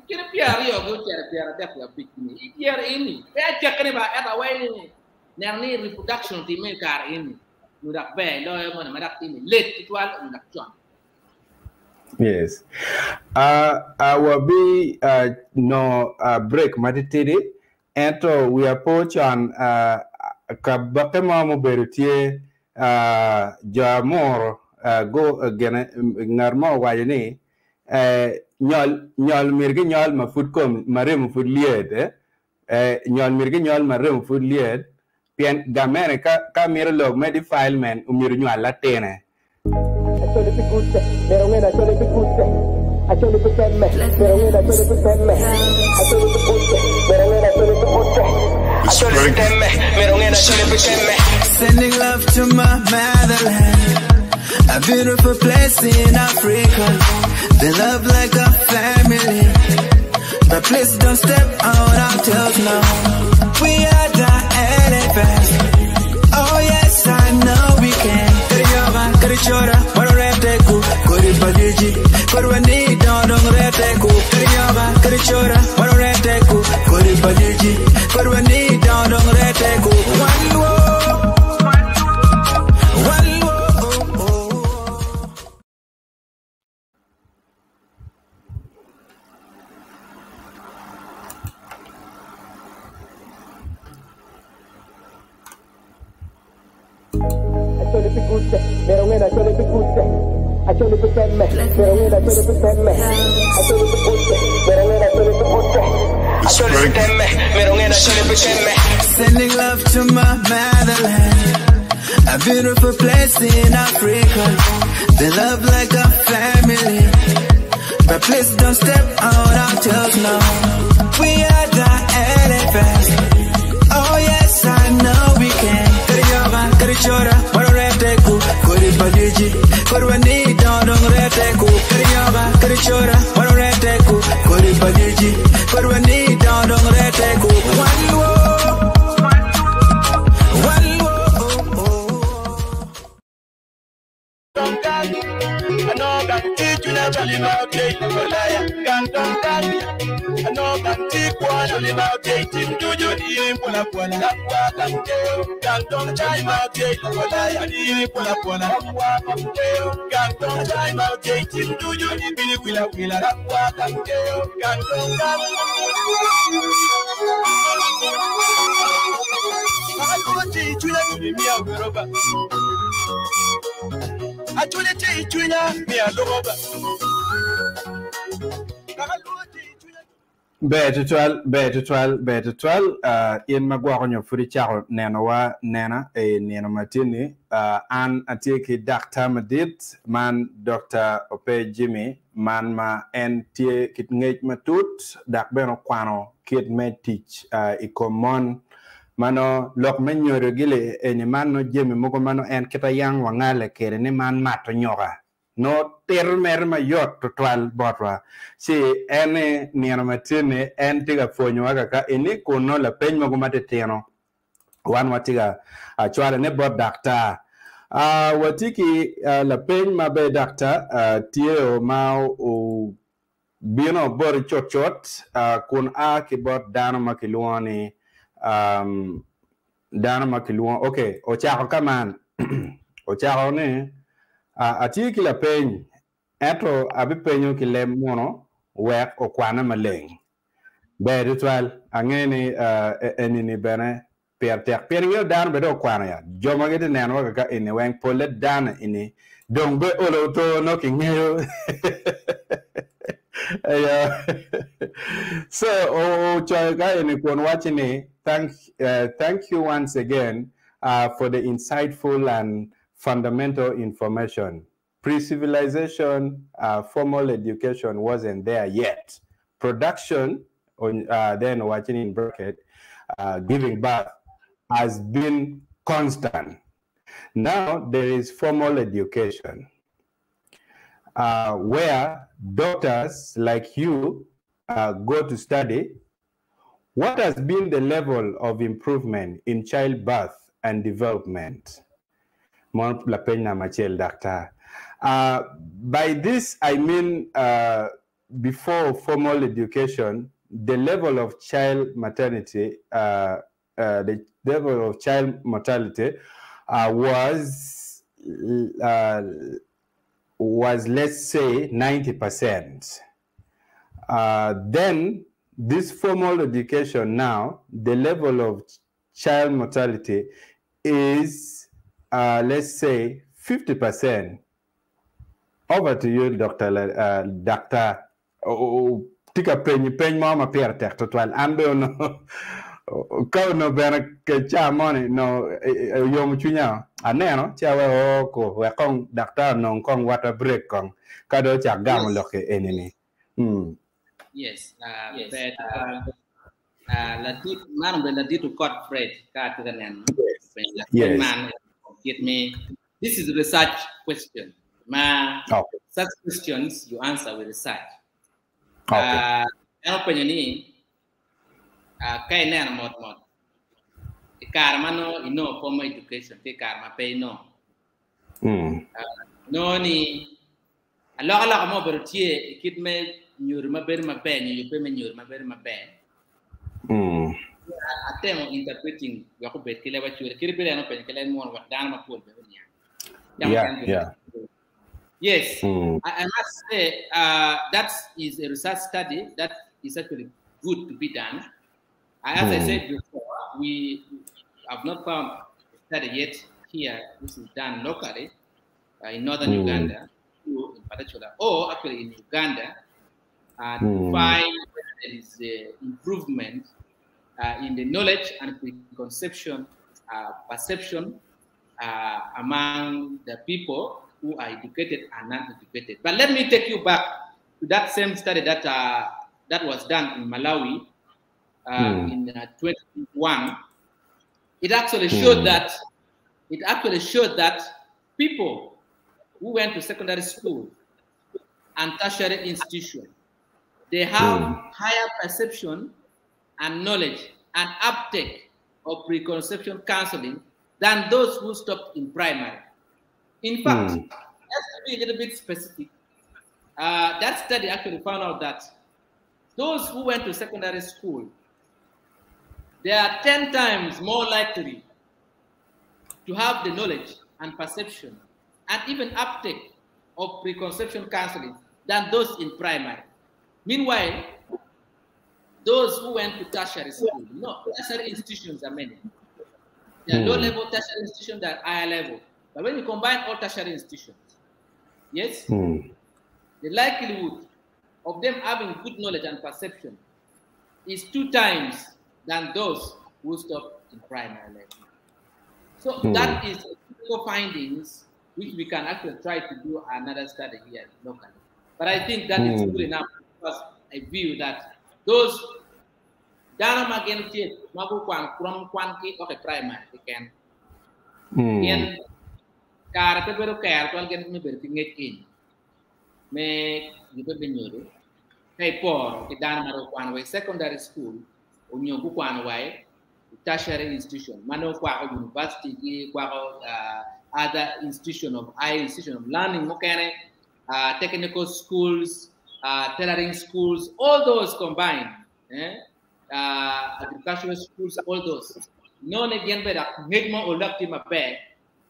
kira piera yo go piera da ko bi ni piera ini pe a kene ba eta wai ni Nani reproduction ti me kar ini nudak be lo mo na madak ti late titual nudak chon. Yes. Will be no break matitidi ento we approach on kabakema mo berutie jamor go again ngarmo wajini nyol mirge nyol ma food kom mare mo food lied nyol mirge nyol mare mo food lied Pien gamere ka mira log medi file man umiru nyu ala tene. Achole pikuste, merongena achole pikuste. Achole pikemme, merongena achole pikemme. Achole pikuste, merongena achole pikuste. Achole pikemme, merongena achole pikemme. Sending love to my motherland, a beautiful place in Africa. They love like a family, but please don't step out our toes now. We are the elephants. Oh yes, I know we can. Kariyoga, karichora, wanoreteku, koribagiji, korwani dodong reteku. Kariyoga, karichora, wanoreteku, koribagiji, korwani dodong reteku. One wo. Achole pikuste, merongena achole pikuste. Achole pikemme, merongena achole pikemme. Achole pikuste, merongena achole pikuste. Achole pikemme, merongena achole pikemme. Sending love to my motherland, a beautiful place in Africa. They love like a family, but please don't step out our toes now. We are the elephants. Oh yes, I know we can. Kariyoga, karichora, wanoreteku, koribagiji, korwani dodong reteku. Kariyoga, karichora, wanoreteku, koribagiji, korwani dodong reteku. One wo, one wo. I know that teach you naturally about dating for liar. Can't don't I know that teach one only about dating. Do you need pull up one? Can't don't time out dating for liar. Need pull up one. Can't don't time out dating. Do you need Billy Willa? Can't don't I could teach you like me a rubber. I told you teach you me a rubber. Better 12 in magwagonyo furi chao nena nena nena matini an atiki Dr. Madit man Dr. Ope Jimmy man ma entie kit ngej matut dak beno kwano kit me teach ikomon mano lok menyo gile eni mano Jimmy moko mano en kita yang wangale kere ni man mato nyoga no termer mayot to 12 botwa si ene niano matine en tiga fonyo kaka eni kono la peny mago mateteno wan watiga chwale ne bot doctor watiki la peny mabe doctor tieo ma o bino bor chot kun a ki bot dano makiluani dano makiluan okay o chako kaman o chako ne atiki la peny eto abi penyo kile mono work o kwana maleng be ritual angeni enini bene per yo dan be do kwana ya joma gete neno ka ini weng polet dan ini dong be olo to no kingeyo so choga ini kon watching thank you once again for the insightful and fundamental information. Pre-civilization, formal education wasn't there yet. Production, then watching in bracket, giving birth, has been constant. Now there is formal education, where doctors like you go to study. What has been the level of improvement in childbirth and development? By this, I mean, before formal education, the level of child maternity, the level of child mortality was let's say 90%. Then this formal education now, the level of child mortality is let's say 50%. Over to you, Dr. Dr. Tika penny mama per tectotual ando no kau no bena kecha money no yom chunya aneno chawe oko we kong doctor no kong water break kong kado cha gam loke enini. Yes, Latit man be Latit to cut Fred ka tiranen. Yes. Man get me. This is a research question. Such questions you answer with research. Okay. Opinion ni kay na mod. Ikarma no ino formal education te karma pay no. No ni ala mo berutie kit me nyur ma ber ma pe nyu pe me nyur ma ber ma pe. Atemo interpreting ya ko bet kile ba chure kire bele no pe kile mo wa dan ma pol be nya. Yeah. Yes, I must say that is a research study that is actually good to be done. As I said before, we have not found a study yet here. This is done locally in northern Uganda, in particular, or actually in Uganda, to find whether there is improvement in the knowledge and preconception, perception among the people who are educated and non-educated. But let me take you back to that same study that that was done in Malawi in 2021. It actually showed that people who went to secondary school and tertiary institution, they have higher perception and knowledge and uptake of preconception counseling than those who stopped in primary. In fact, let's be a little bit specific. That study actually found out that those who went to secondary school, they are 10 times more likely to have the knowledge and perception and even uptake of preconception counseling than those in primary. Meanwhile, those who went to tertiary school, tertiary institutions are many. There are low-level tertiary institutions that are higher level. But when you combine all tertiary institutions, yes, the likelihood of them having good knowledge and perception is 2 times than those who stop in primary level. So that is typical findings which we can actually try to do another study here locally. But I think that is good enough because I view that those Dana Magenti, Mabuquan, from Quanki, okay, primary, they can. Car pero care to get me berting it in. Me you be nyodo. Hey poor, the Dana Maruquan way, secondary school, Unyoguan way, tertiary institution, Mano Quaco University, Quaco, other institution of high institution of learning, mechanic, technical schools, tailoring schools, all those combined, agricultural schools, all those. No again better, make more or luck in my bed.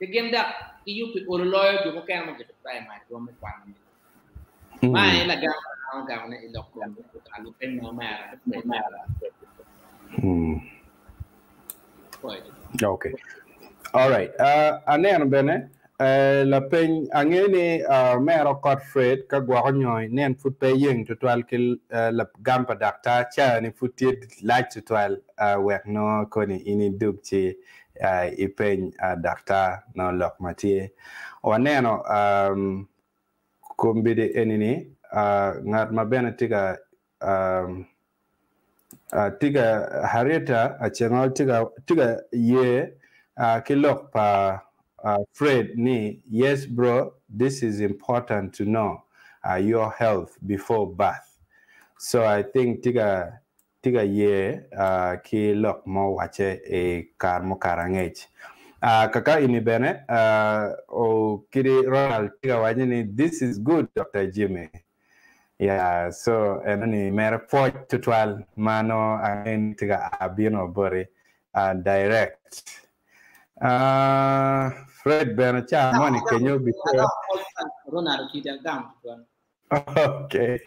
Again that you could or lawyer to can get primary to my la ang gamne ilokon alu pen no mara. Okay. All right. Anen bene la pen angeni mero Godfred ka gwa nyoy nen fut pe yeng to twal kil la gampa dakta cha ni futit like to twal wek no koni ini dukchi ipen dakta no lok matie oneno kombide enini ngat mabene tiga tiga harita achengo tiga ye kilok pa Fred ni yes bro, this is important to know your health before birth. So I think tiga ye kilok mo wache e kar mo karangech. Kaka ini bene o kiri Ronald tiga wajini this is good Dr. Jimmy. Yeah, so any mere point to 12 mano again tiga abino bori direct. Fred Benacha money can you be okay.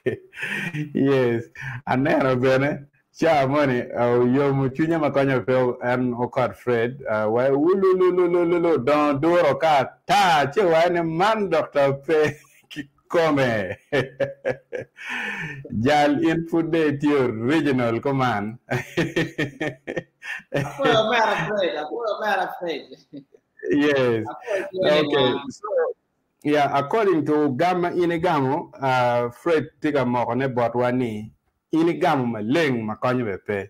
Yes, and then Bene cha money yo muchunya makonya pe and okot Fred why wulu don't do oka ta che wane man doctor pe come Jal input date your regional command. Yes. Okay. So, yeah, according to Gamma Inigamo, Fred Tiga Mokone Botwani, Inigamo Maleng Makonyo Bepe,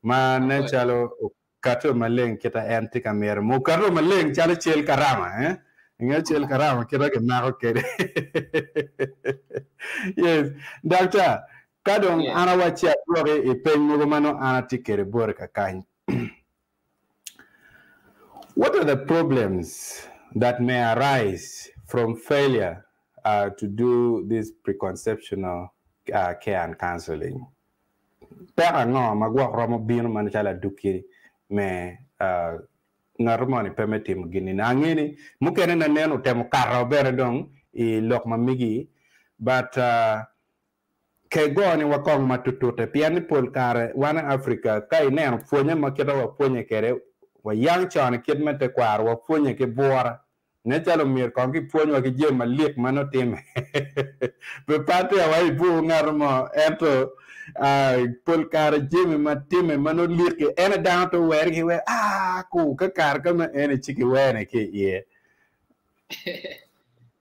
Manechalo Kato Maleng Kita Antica Mer, Mukaro Maleng Chalo Chel Karama, eh? Chel Karama, Kira Marokede. Yes, Doctor, Kadong Anawachi Bore, a pen Mugomano Anatikere Borka kind. What are the problems that may arise from failure to do this preconceptional care and counseling? Pera no magwa romo bino manchala duki me ngarmoni permitim gini nangini mukene na neno temo karo bere dong I lok mamigi but ke goni wakong matutute piani pol kare wana Africa kai neno fonye makita wa fonye kere wa yang chon kid mete kwar wa fonye ke bora ne chalo mir kon ki fonye wa ki jema lik mano time be pate wa ibu ngarmo eto pol kare jema matime mano lik ena down to where he we ku ka kar ka ma ene chiki wene ke ye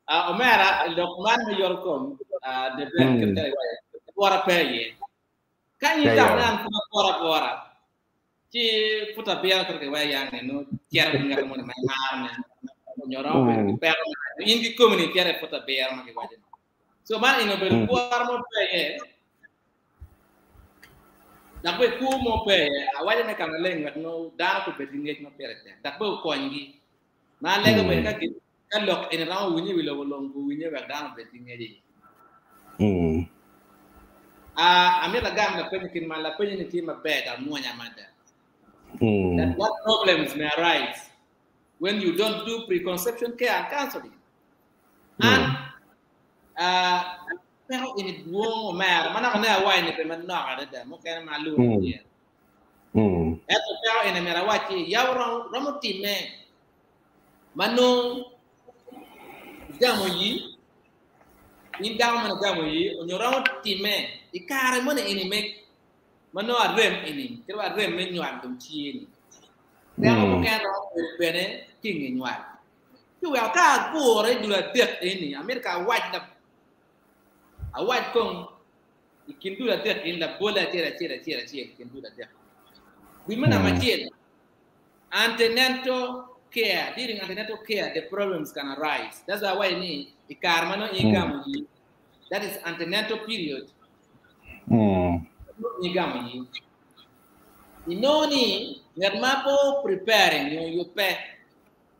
Omera dokman mi yorkom de ben kete bora peye kan yi tam nan ko bora ci puta biya ko ke wayang no tiar ngar mo ma harne nyoro be per ingi communiquer puta biya ma ke wajen so man ino be bora mo peye da be ku mo peye awaje me kan leng no da ko be ngek no perete da be ko ngi na lega be ka ki look in around winnie will long winnie were down the thing. I made a gam the penny in my opinion team a bed and one amanda. That what problems may arise when you don't do preconception care and counseling. And in it wrong man, Manaka wine if I'm not at them, okay, my loom here. At the tower in a Merawachi, Yawron, Ramoti man. Manu Gamo yi, in down Gamo yi, on your own team man, the car money in him make Mano a rem in him, there are rem in you and them cheating. There are Bene, king in one. You will car go regular death in America, white a white cone, you can do the death in the bullet, you can do the death. Women are material. Antenatal care, during antenatal care, the problems can arise. That's why I need the karmano income. That is antenatal period. You know, that mapo preparing your pet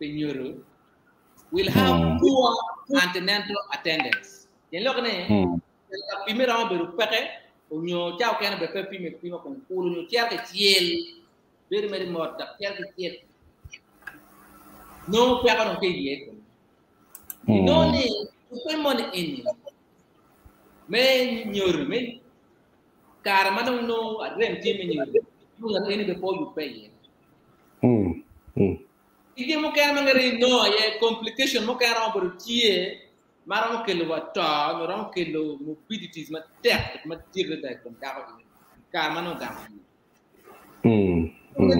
will have poor antenatal attendance. You look at it, Pimera will pet on your child can be pepper, on your child, very more, no paper on pay yet. No need to pay money in. me nyur me car man no rem ti me nyur you are any before you pay ige mo kan mangari no ye complication mo kan rombo tie maram ke lo wata no ram ke lo morbidities ma tek ma tigre da kon car man no gam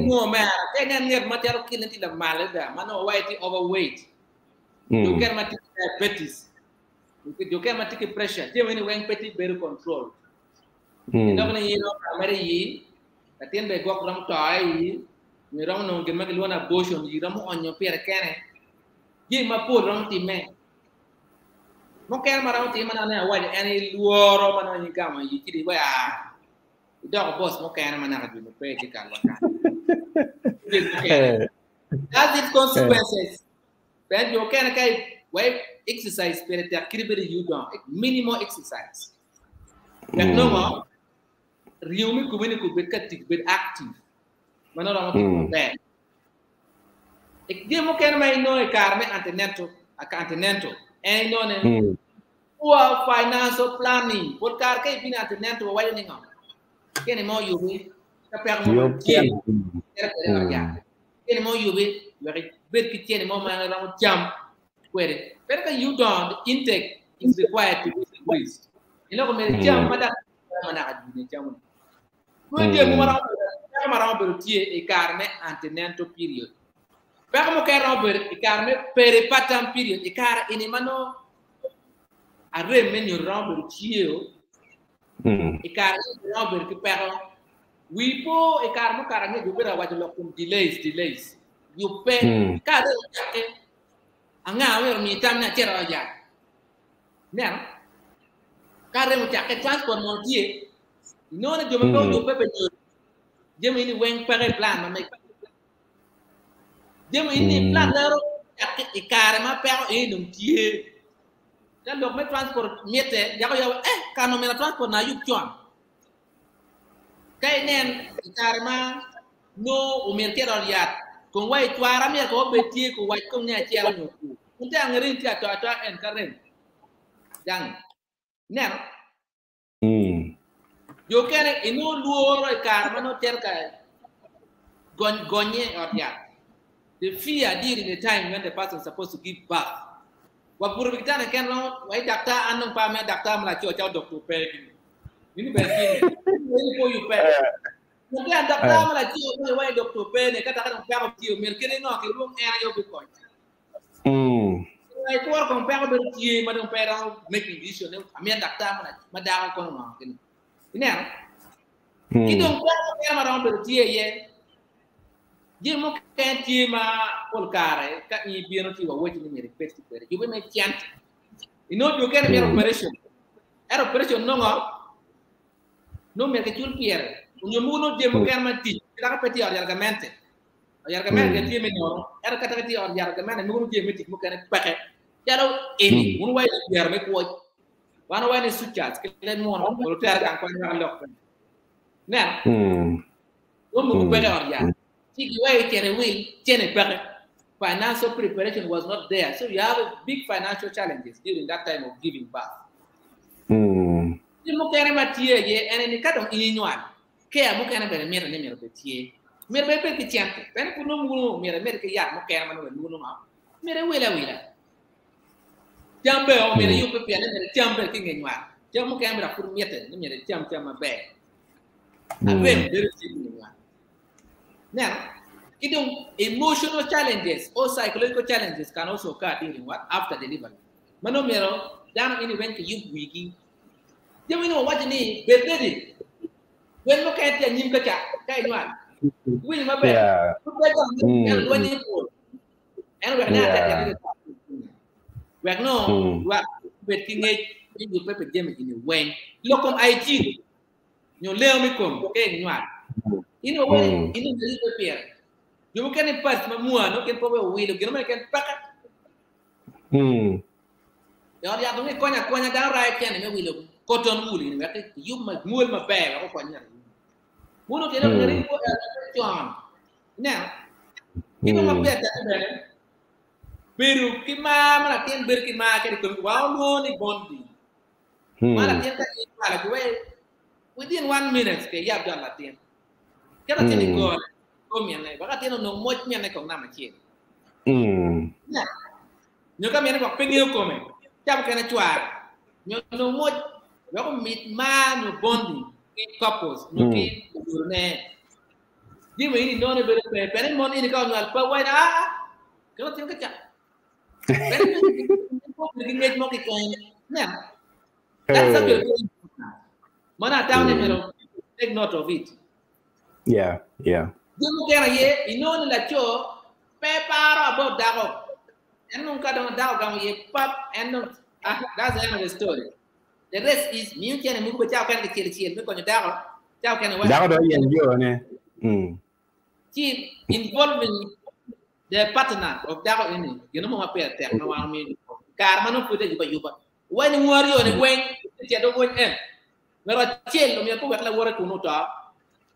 no man ke nan nget ma tero kilenti la male da man no white overweight you can ma diabetes you can ma take pressure je when when petit better control donc na yino kamere yi katien be gok ram toy ni ram no gem ma lona abortion yi ram onyo pere kene yi ma po ram ti me mo ken ma ram ti ma na wa ani luoro ma no ni gama yi ti wa dog boss mo ken ma na ga bi pe ti kan wa kan that's its consequences ben you can kai way exercise pere ta kribere you don minimum exercise that no more riumi ko bene ko bet katik bet active manora mo bad e gemo ken may no e carme antenato e non e wa financial planning por car kay bina antenato wa ni ngam ken mo yubi ka per mo ken mo yubi wari bet ki tiene mo ma la mo jam kwere per you don't intake is required to be increased ilo ko me jam mada mana adune jam ko je mo mara be tie e carne antenento period per mo che robert e carne per patam period e car in mano a remenio robert tie e car robert che per we po e car mo car ne do bera wa lo com delays you pay car anga wer mi tam na tera ya ne car mo che transport mo tie non è come do pepe jëm ini weng pare plan ma mek jëm ini plan lero e carrément per e dum tie dan dok me transport miete ya ko yow kanu me transport na yuk chon kay nen carrément no o mer tero liat ko way twara mer ko be tie ko way ko nya tielo no ku unta ngari ti ato en karen jang nen yo kene ino luoro e karma no terka gonye or ya the fear during the time when the person is supposed to give birth wa burubitana ken no wai dakta anong pa me dakta mla cho doctor pe ni be ni ko you pe ni ya dakta mla cho wai doctor pe ne kata kan pa ti mer kene no ke rum e yo be ko ai ko ko pa be ti ma don pe ra making decision me dakta mla ma da ko no ken ina kidon ko ma ram be tie ye je mo kan tie ma pol kare ka ni bieno ti wa woti ni request pere you be me tiant ino do ken me operation no me ke chul pier unyo muno je mo kan ma ti la ka peti argamente tie me no era ka ta ti argamente mo je me ti mo kan pake yalo eni mun way pier me ko wana wani suchat ke len mo no ko ter kan ko na lok na wo mo ko ya tiki way kere will tene pare financial preparation was not there so you have a big financial challenges during that time of giving birth mo kere matie ye ene ni kadon inywan ke mo kere be mere ne mere betie mere be pe tiante ben ko no mo mere ke ya mo kere man no ma mere wela jambe o mere yu pe ne mere jambe ke nywa jam mo kere ra pour miete ne mere jam be avem de nywa now emotional challenges or psychological challenges can also occur during what after delivery manomero down in when you wiki you know what ni bededi when mo kay te nyim ka cha kay nywa wi ma be when you pull and we na we no what bet kinge you pepe jeme in when lokom IT nyo leo mi kom kay nywa ino when ino deli pepe you can pass mamua no can power wheel you can pack ya dong konya da right can me wheel cotton wool ni wek you ma muul ma be ko konya muno tele ngari ko John now ino ma be ta be beru ki ma la ten ber ki ma ke ko wa no ni bondi Within 1 minute, ke yap jan Latin. Kaya tiene go miane, baka tiene no mo miane kong nama chien. Nah, nyoka miane kok pengil kome. Jam kena cuar. No mo, baka meet man no bonding, couples, no ki urne. Di mo ini no ne bere pere mon ini kau ngal pa wai na. Kalau tiene kecak. Pere mo ngej mo ki kain. Nah. That's a good. Mana tahu ni pero take note of it. Yeah. Dulu kena ye, ino ni lacho, peparo about dago. Enung kadang dago kamu ye pap, enung that's the end of the story. The rest is miu kena miu bacau kan kecil-kecil, miu kau dago, dago kena wah. Dago dah yang jo ni. Keep involving the partner of dago ini. You know mau apa ya? Tak mau mi. Karena nu putih juga. When you worry on the wing, tiada wing em. Mereka cel, mereka tu bakal worry kuno ta.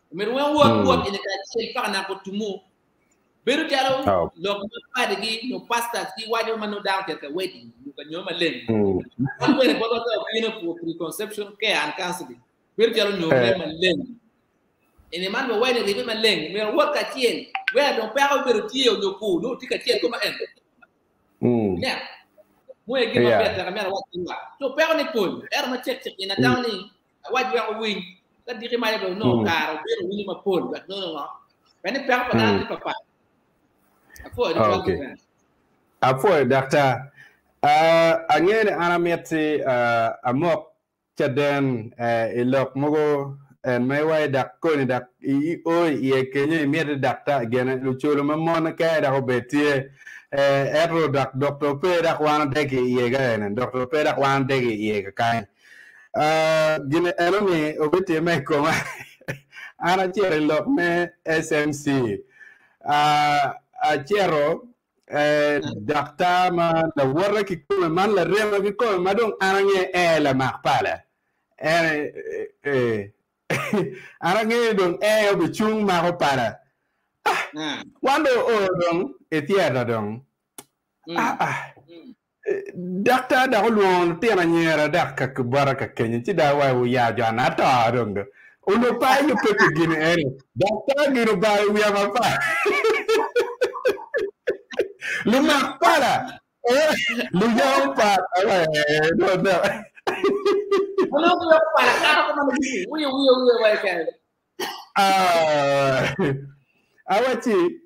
Mereka work ini kan cel pak nak bertemu. Baru kalau log apa lagi, no pasta, si wajib manu down ke wedding, bukan nyoma lem. Kalau ni kalau tu begini preconception ke uncancelled. Baru kalau nyoma lem. Ini mana wedding ribu lem. Mereka work kecil. Where don't pay out baru cel nyoku, no tiga cel kau maen. Ya. Mue gima peta kamera waktu tua. So pero ni pun, cek ina down ni. Wajib yang wing. Kan diri mai be no karo, pero wing ma pun. No. Pani pero pada ni papa. Apo doctor. Angin anameti amok caden ilok mogo en mai wai dak ko ni dak I ye kenye mi doctor gene luchulo mamona ka da obetie erro dak doctor pe dak wan deke ye ga en doctor pe dak wan deke ye ga kai gine enoni obete me ko ana chere lok me SMC a chero doctor ma la worra ki ko man la rema ki ko ma don ananye la makpala ananye don obi chung ma ko para wando don etiada don doctor da holon tena nyera dakka ku baraka kenyi ti da wa ya jana ta don uno pa yo pepe gine doctor gino ba wi ma pa Luma para. Luya para. No. Hello, para. Karo ko man gini. Uyo wai kan. Awati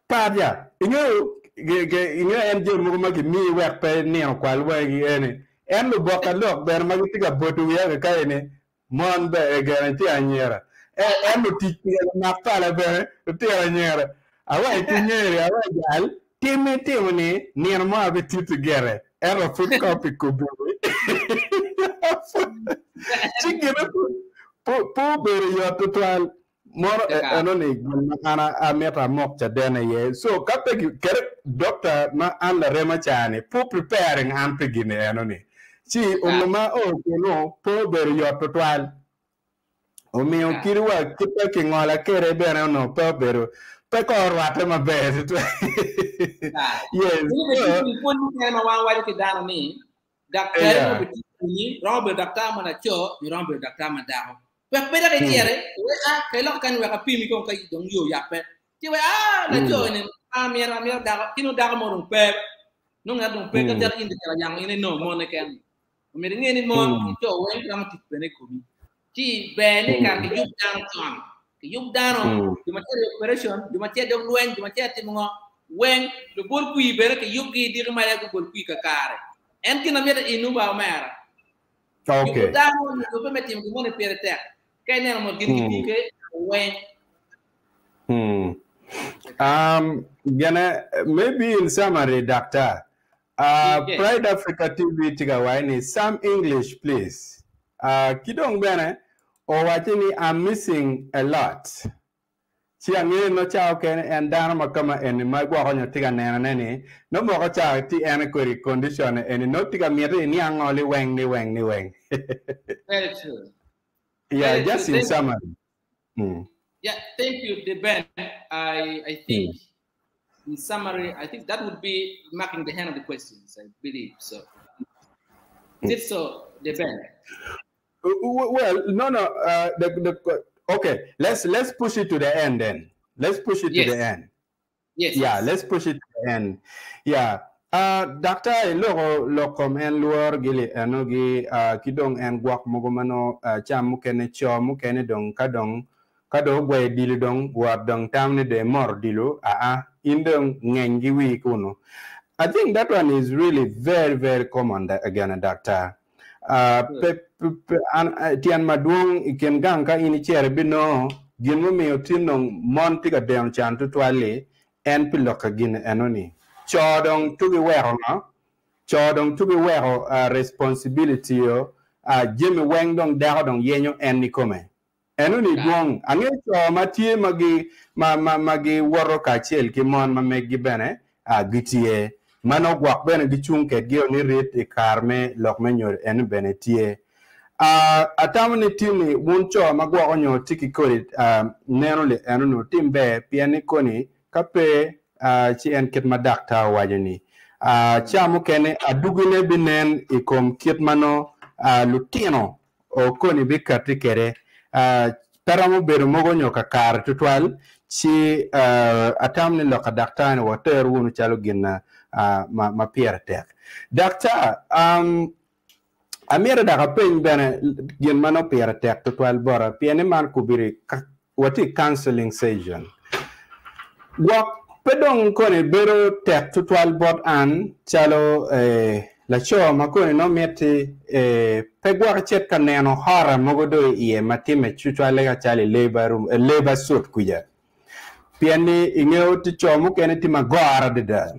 Pabia. Inyo enjo mo magi mi wek pe ni kwal wa gi ene. En lu boka lok ber magi tiga botu ya ka ene. Mon be garanti anyera. En lu ti na pala be ti anyera. Awai ti nyere awai gal. Timmy near more of it together. Ever food copy could be. Chicken, poor baby, you are total more anonic. I met a mock Chadena ye. So, Captain Doctor Ma and the Remachani, poor preparing and beginning anony. She, Umama, poor baby, you are total. Omeo Kirua, keep taking all a carry better no purple. Pekor wate maber. Yes. Ini pun kena mawawal ke dana ni. Daktar mo betini, Robert daktar mana cho, Robert daktar mana. Wek beda ke tiere, kelok kan wek api mi kong kai dong yo yape. Tiwe la cho ini amir daga, kino daga mo dong pep. Nung ngadong pep kan indi kala yang ini no mo ne kan. Amir ngeni mo cho wen kram tipene kubi. Ci bene kan ke yup dang ton. Yub dano, di macam operation, di macam dong luang, di macam timungo, weng, lu bol kui bere ke yub gi di rumah aku bol kui kakare. En kina mera inu ba mera. Okay. Yub dano, lu pemeti mungkin mana perte. Kayaknya mau gini ke weng. Maybe in summary, Doctor, Pride Africa TV tigawaini some English, please. Kidong bene. Or watching I'm missing a lot. See, I'm no child can and down my come and my walk on your tiga nanny. No more child tea and condition and no tiga mirror in young only wang ni wang. Very true. Yeah, very just true. In summary. Yeah, thank you, the Ben. I think in summary, I think that would be marking the hand of the questions. I believe so. Is it so, the band? Well, no. Okay, let's push it to the end then. Let's push it to the end. Yes. Yeah, let's push it to the end. Yeah. Doctor, lo en luar gili enogi kidong en guak mogomano cham mukene cho mukene dong kadong gwe dilu dong war dong tamne de mor dilu indong ngengi wi kuno. I think that one is really very, very common again, doctor. Tian maduong iken gangka ini chere bino ginu mi otinong monti ka dem chan tutwali en piloka gin enoni. Chodong to be wero no. Chodong to be wero responsibility yo Jimmy Wang dong dao dong yenyo en nikome. Enoni duong ange cho matie magi woro kachel ki mon ma megi bene gitie. Mano guak bene gichung ket gio ni rit I karme lok menyor en bene tie. Atamani timi wuncho magwa onyo tiki kodi neno le enono timbe piani koni kape chi en ket madakta wajani. Chamu kene adugune binen ikom kit mano lutino o koni bikati kere taramo beru mogo nyoka kar tutwal chi atamni loka dakta ni water wunu chalo gina ma pier tek. Dakta amira daga pen bene gin mano pier tek tutwal bora piani man kubiri wati counseling session. Wak pedong kone bero tek tutwal bot an chalo la cho makone no meti pegwa chet kaneno hara mogodo iye matime tutwal lega chali labor suit kuja. Piani ingeo ti cho mukene ti magora dida.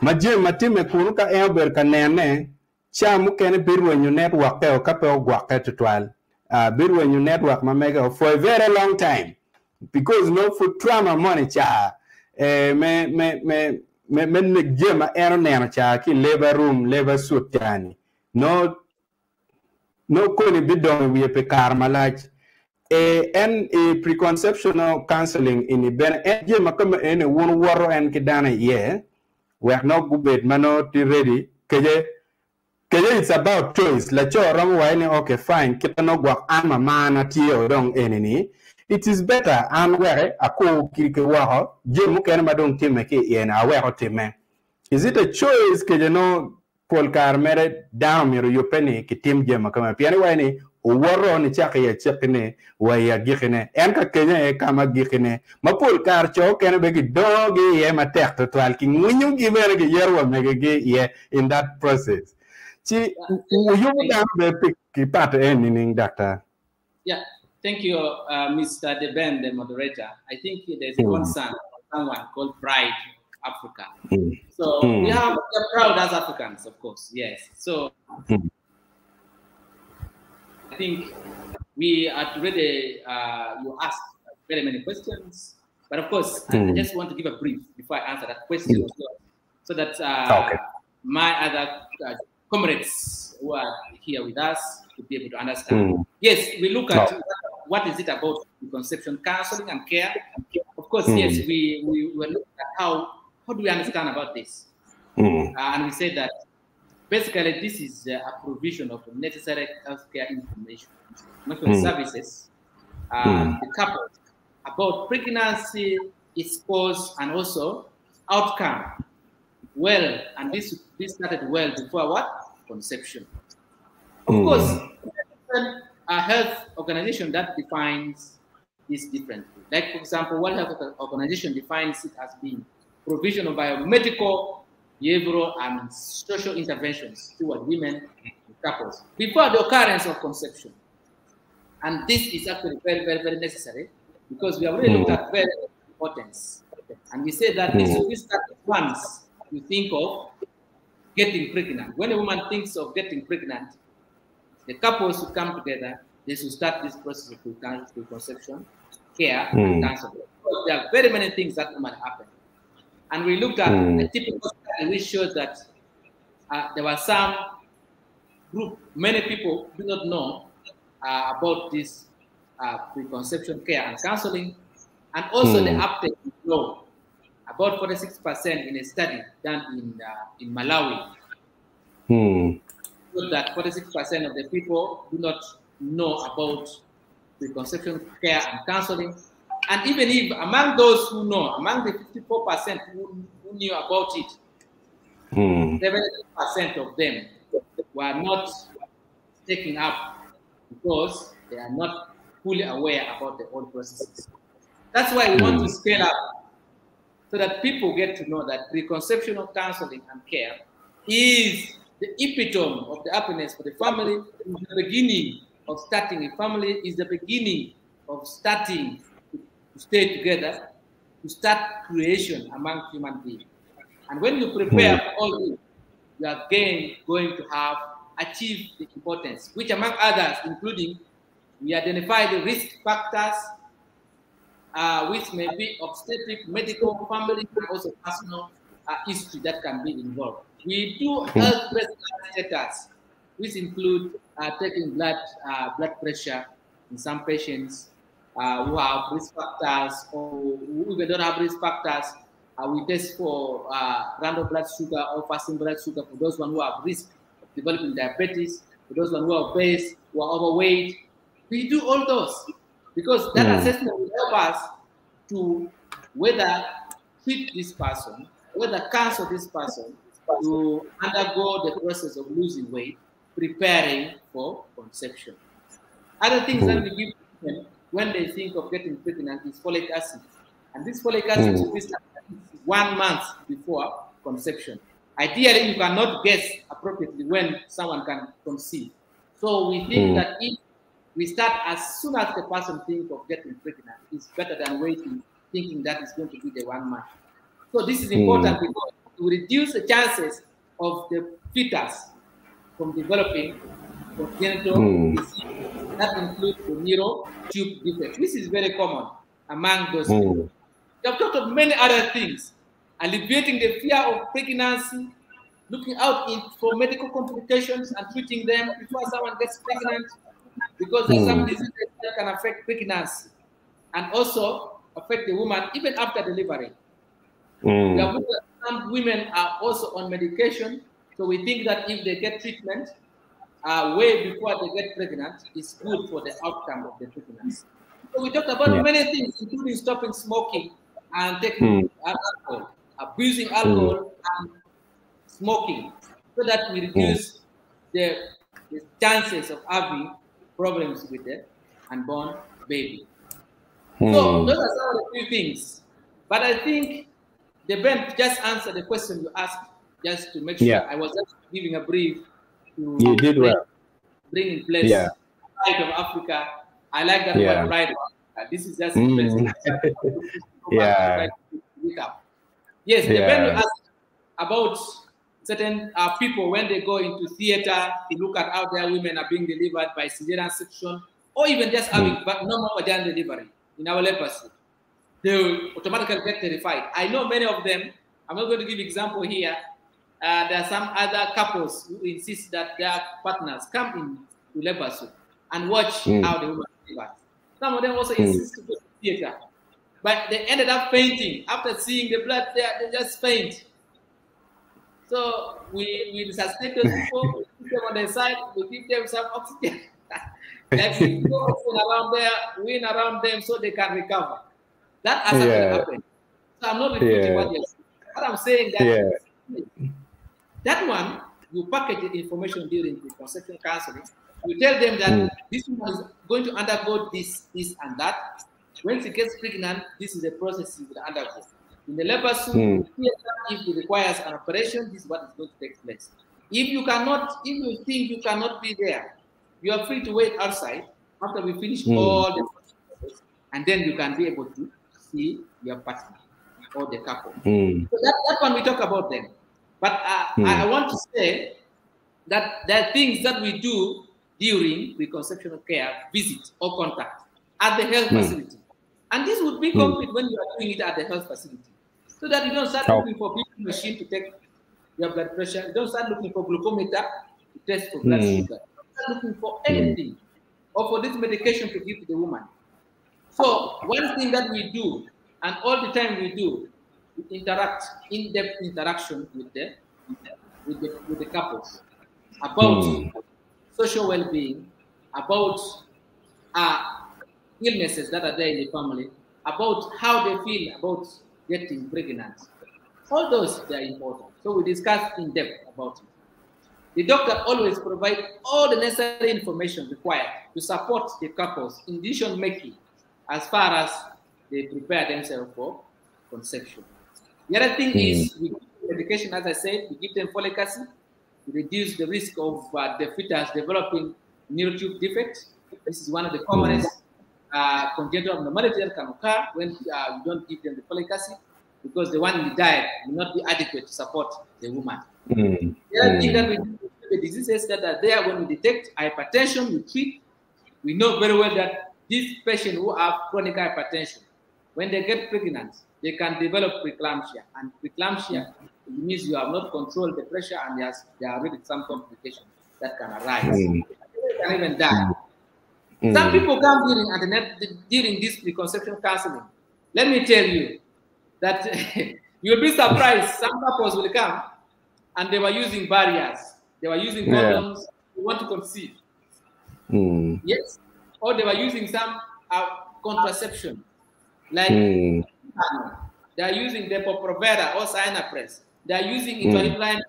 Maje matime kunuka elber kanene cha mukene birwenyu network peo kapeo gwake tutwal. Birwenyu network mamega for a very long time. Because no food trauma money cha me gema neno cha ki labor room labor suit yani no koni bidong we pe karmalaj en preconceptional counseling in ben gema kama en won woro en kidana ye we are not good mano ti ready keje it's about choice la cho ram wa ni okay fine kitano gwa ama mana ti odong enini. It is better and where a ko kirke waho Jim can madong time ke yen aware time. Is it a choice ke no Paul Carmere down miro yo penny ki tim jema kama piani wani woro ni chaka ya chekne wa ya gikene en ka Kenya e kama gikene ma Paul Car cho ken be gi dogi ye ma tek to al ki munyu gi mere gi yerwa mege gi ye in that process. Chi you down be pick ki part ending doctor. Yeah. Thank you, Mr. Deben, the moderator. I think there's a concern of someone called Pride Africa. So we're proud as Africans, of course, yes. So I think we are ready. You asked very many questions, but of course, I just want to give a brief before I answer that question as well, so that my other comrades who are here with us to be able to understand. Yes, we look at what is it about conception counseling and care. Of course, yes, we were looking at how do we understand about this. And we said that basically this is a provision of necessary healthcare information, medical services, the couple about pregnancy, its cause, and also outcome. Well, and this started well before what? Conception. Of course, a health organization that defines this differently. Like, for example, World Health Organization defines it as being provision of biomedical, behavioral, and social interventions toward women and couples before the occurrence of conception. And this is actually very, very, very necessary because we have really looked at very importance. And we say that this will start once you think of getting pregnant. When a woman thinks of getting pregnant, the couples should come together. They should start this process of preconception, care, and counseling. There are very many things that might happen. And we looked at a typical study which showed that there was some group, many people do not know about this preconception care and counseling, and also the uptake is low, about 46% in a study done in Malawi. that 46% of the people do not know about preconception care and counseling. And even if among those who know, among the 54% who knew about it, 70% of them were not taking up because they are not fully aware about the whole processes. That's why we want to scale up so that people get to know that preconceptional counseling and care is the epitome of the happiness for the family, is the beginning of starting a family, is the beginning of starting to stay together, to start creation among human beings. And when you prepare for all this, you are again going to have achieved the importance, which among others, including we identify the risk factors, which may be obstetric, medical, family, and also personal history that can be involved. We do health risk status, which include taking blood pressure in some patients who have risk factors or who even don't have risk factors. We test for random blood sugar or fasting blood sugar for those who have risk of developing diabetes, for those who are obese, who are overweight. We do all those because that assessment will help us to whether treat this person, whether counsel this person to undergo the process of losing weight, preparing for conception. Other things that we give them when they think of getting pregnant is folic acid. And this folic acid should be started 1 month before conception. Ideally, you cannot guess appropriately when someone can conceive. So we think that if we start as soon as the person thinks of getting pregnant, it's better than waiting, thinking that it's going to be the 1 month. So this is important because to reduce the chances of the fetus from developing congenital disease. That includes the neural tube defect, which is very common among those people. We have talked of many other things, alleviating the fear of pregnancy, looking out for medical complications and treating them before someone gets pregnant, because there's some diseases that can affect pregnancy and also affect the woman even after delivery. Some women are also on medication, so we think that if they get treatment way before they get pregnant, it's good for the outcome of the pregnancy. So we talked about many things, including stopping smoking and taking alcohol, abusing alcohol and smoking, so that we reduce the chances of having problems with the unborn baby. So those are some of the few things. But I think the Ben just answered the question you asked, just to make sure I was just giving a brief to bring in place Pride of Africa. I like that word, Pride of Africa. This is just interesting. Yes, the Ben asked about certain people when they go into theater to look at how their women are being delivered by cesarean section, or even just having normal vaginal delivery in our leprosy. They will automatically get terrified. I know many of them. I'm not going to give example here. There are some other couples who insist that their partners come into leprosy and watch how the woman delivers. Some of them also insist to go to theater, but they ended up fainting after seeing the blood there. They just faint. So we resuscitate those people, we put them on their side, we give them some oxygen. Like we go around there, win around them so they can recover. That has actually happened. So I'm not repeating what you're saying. What I'm saying that that one, you package the information during the conception counseling. You tell them that this woman is going to undergo this, this, and that. When she gets pregnant, this is the process she will undergo. In the labor suit, if it requires an operation, this is what is going to take place. If you cannot, if you think you cannot be there, you are free to wait outside after we finish all the processes, and then you can be able to see your partner or the couple. So that one we talk about them. But I want to say that there are things that we do during preconceptional care, visit or contact at the health facility. And this would be complete when you are doing it at the health facility. So that you don't start looking for big machine to take your blood pressure. You don't start looking for glucometer to test for blood sugar. You start looking for anything or for this medication to give to the woman. So one thing that we do, and all the time we do, we interact, in-depth interaction with the couples. about social well-being, about illnesses that are there in the family, about how they feel about getting pregnant. All those, they are important. So we discuss in depth about it. The doctor always provides all the necessary information required to support the couples in decision-making as far as they prepare themselves for conception. The other thing is, we give medication, as I said, we give them folic acid to reduce the risk of the fetus developing neurotube defect. This is one of the commonest congenital abnormality that can occur when you don't give them the folic acid, because the one in the diet will not be adequate to support the woman. The other thing that we do, the diseases that are there, when we detect hypertension, we treat. We know very well that these patients who have chronic hypertension, when they get pregnant, they can develop preeclampsia. And preeclampsia means you have not controlled the pressure, and there are already some complications that can arise. They can even die. Some people come during this preconception counseling. Let me tell you that you'll be surprised. Some couples will come and they were using barriers. They were using condoms. They want to conceive. Yes. Or they were using some contraception. Like they are using Depo-Provera or Cyanopress. They are using intrauterine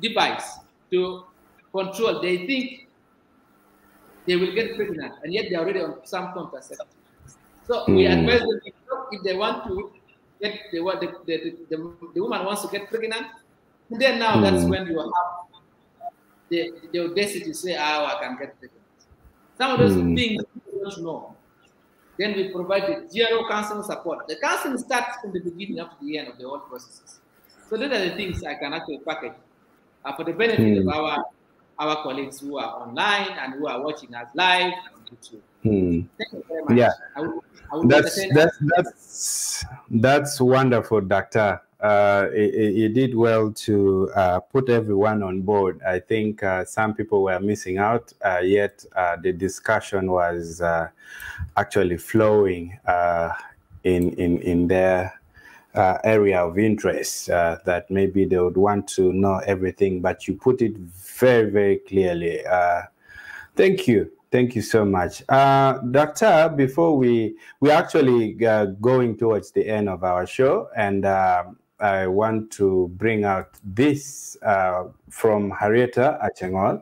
device to control. They think they will get pregnant, and yet they are already on some contraception. So we advise them, if they want to get the woman wants to get pregnant, then now that's when you have the audacity to say, I can get pregnant. Some of those things you don't know. Then we provide the zero counseling support. The counseling starts from the beginning up to the end of the whole processes. So those are the things I can actually package for the benefit of our colleagues who are online and who are watching us live on YouTube. Thank you very much. Yeah, that's wonderful, Doctor. You did well to put everyone on board. I think some people were missing out, yet the discussion was actually flowing in their area of interest, that maybe they would want to know everything, but you put it very, very clearly. Thank you. Thank you so much. Doctor, before we're actually going towards the end of our show, and I want to bring out this from Harrieta Achengol.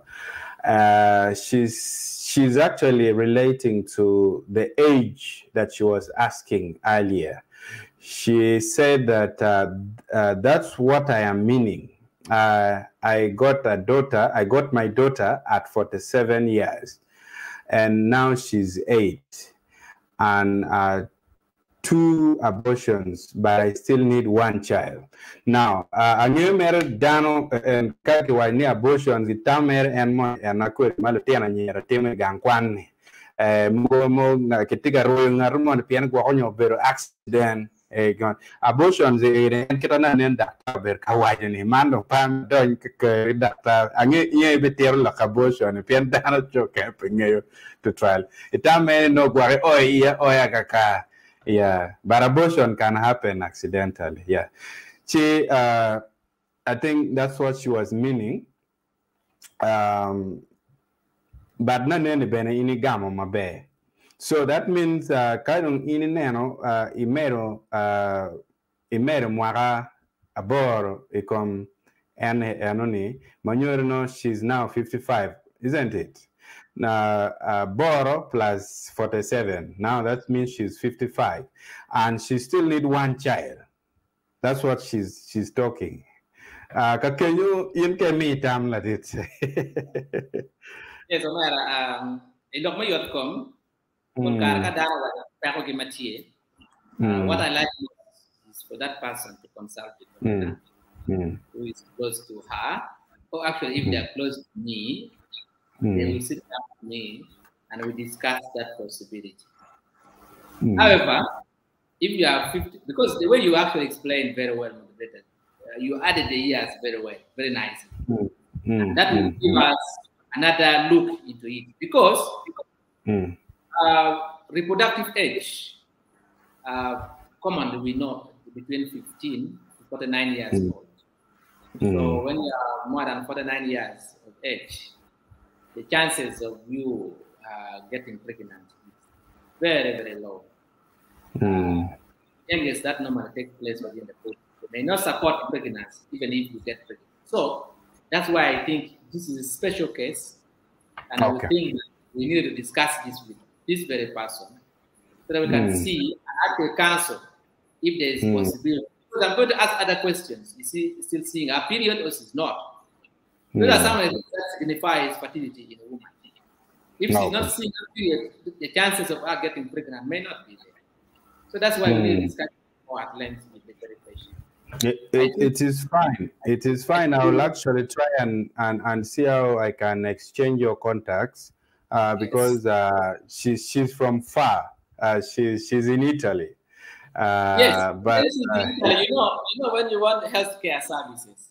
She's actually relating to the age that she was asking earlier. She said that that's what I am meaning. I got my daughter at 47 years, and now she's 8, and 2 abortions, but I still need 1 child. Now, a new married dano and kaki abortions, the tamer and mo and Lakwed Malutiana near Tim Gankwan. Mo Ketiga Royal Narumon Pian Guanyo Vero accident. Abortions, and Kitana and Dr. Kawaii, man of Pam Don Dr. I get better like abortion, a pian dano joke to trial. It may no guare, oh, yeah, oh, yeah, yeah, but abortion can happen accidentally. Yeah, she, I think that's what she was meaning. But not any bene ini gamo mabe. So that means kaidong ini neno imero mwara aboro ikom anoni manyorno. She's now 55, isn't it? Now, Boro plus 47. Now that means she's 55, and she still need 1 child. That's what she's talking. Can you me time like it? Yes, Omar. Ilok mo yotkom. What I like is for that person to consult with the who is close to her, or actually, if they are close to me. They will sit down with me and we discuss that possibility. However, if you are 50, because the way you actually explained very well, you added the years very well, very nicely. That will give us another look into it. Because reproductive age, commonly we know between 15 to 49 years old. So when you are more than 49 years of age, the chances of you getting pregnant is very, very low. Youngest that normally takes place within the group. They may not support pregnancy even if you get pregnant. So that's why I think this is a special case, and I think we need to discuss this with this very person so that we can see at the council if there is possibility. Because I'm going to ask other questions. Is he still seeing a period or is not? Those are some of the things that signifies fertility in a woman. If she's not seeing a period, the chances of her getting pregnant may not be there. So that's why we need to discuss more at length with the very patient. It is fine. It is fine. I will actually try and see how I can exchange your contacts because she's from far. She's in Italy. Yes, but you know when you want healthcare services,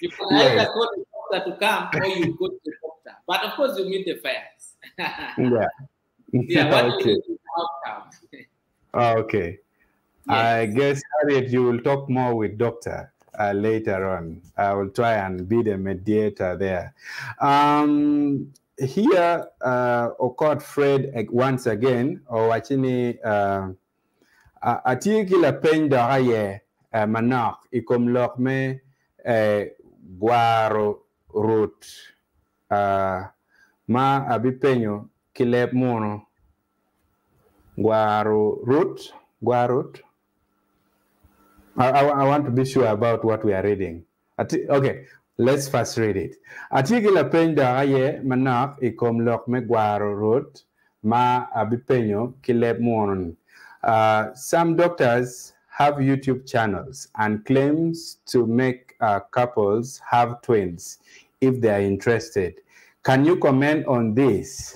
you can either call the doctor to come or you go to the doctor. But of course, you meet the fares. Outcome. Okay. Yes. I guess, Harriet, you will talk more with doctor later on. I will try and be the mediator there. Here, Okot Fred once again, or wachini atikila penda haye manak ikom lok me guaro root ma abipenyo kilep mono guaro root. I want to be sure about what we are reading. Okay, let's first read it. Atigila penda haye manak ikom lok me guaro root ma abipenyo kilep mono. Some doctors have YouTube channels and claims to make couples have twins if they are interested. Can you comment on this?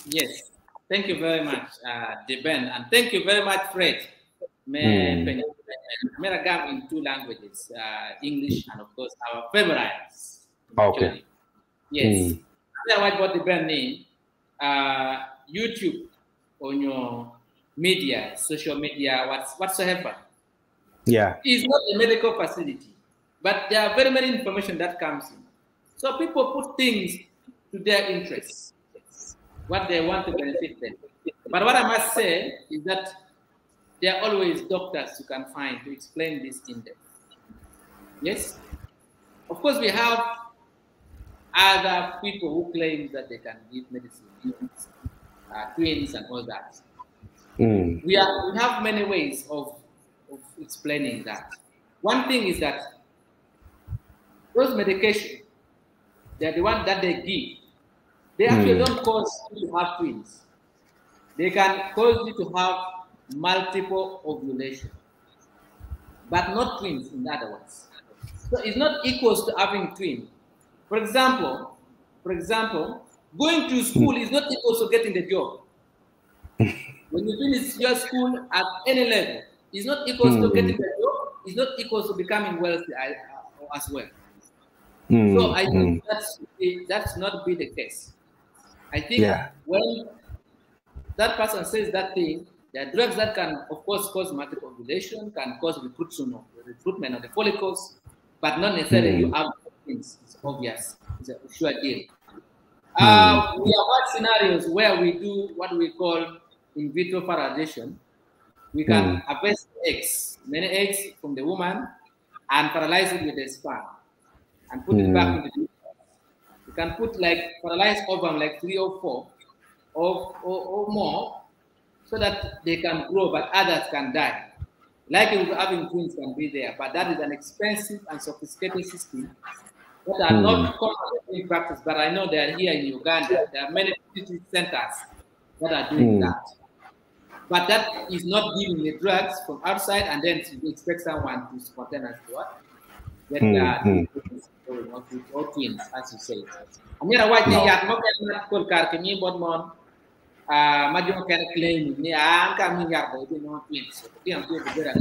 Yes. Thank you very much, Deben, and thank you very much, Fred. Meragam in two languages, English and of course our favorites. Okay. Yes. Otherwise, what Deben name, YouTube on your media, social media, whatsoever. Yeah. It's not a medical facility, but there are very many information that comes in. So people put things to their interests, what they want to benefit them. But what I must say is that there are always doctors you can find to explain this in depth. Yes? Of course, we have other people who claim that they can give medicine, twins and all that. We have many ways of explaining that. One thing is that those medications, they're the one that they give. They actually don't cause you to have twins. They can cause you to have multiple ovulation, but not twins in other words. So it's not equal to having twins. For example, going to school is not equal to getting the job. When you finish your school at any level, it's not equal to getting the job, it's not equal to becoming wealthy as well. So I think that's not be the case. I think when that person says that thing, there are drugs that can, of course, cause multiple ovulation, can cause recruitment of the follicles, but not necessarily you have things. It's obvious. It's a sure deal. We have had scenarios where we do what we call in vitro fertilization. We can harvest eggs, many eggs from the woman, and fertilize it with the sperm, and put it back in the uterus. You can put like fertilized ovum, like 3 or 4, or more, so that they can grow, but others can die. Like having twins can be there, but that is an expensive and sophisticated system that are not commonly in practice. But I know they are here in Uganda. There are many centers that are doing that. But that is not giving the drugs from outside, and then you expect someone to spontaneously get or twins, as you say. I mean, why they are not called Karkini, but more. Major can claim ni angka minyak itu no twins. Yang tu berbeda.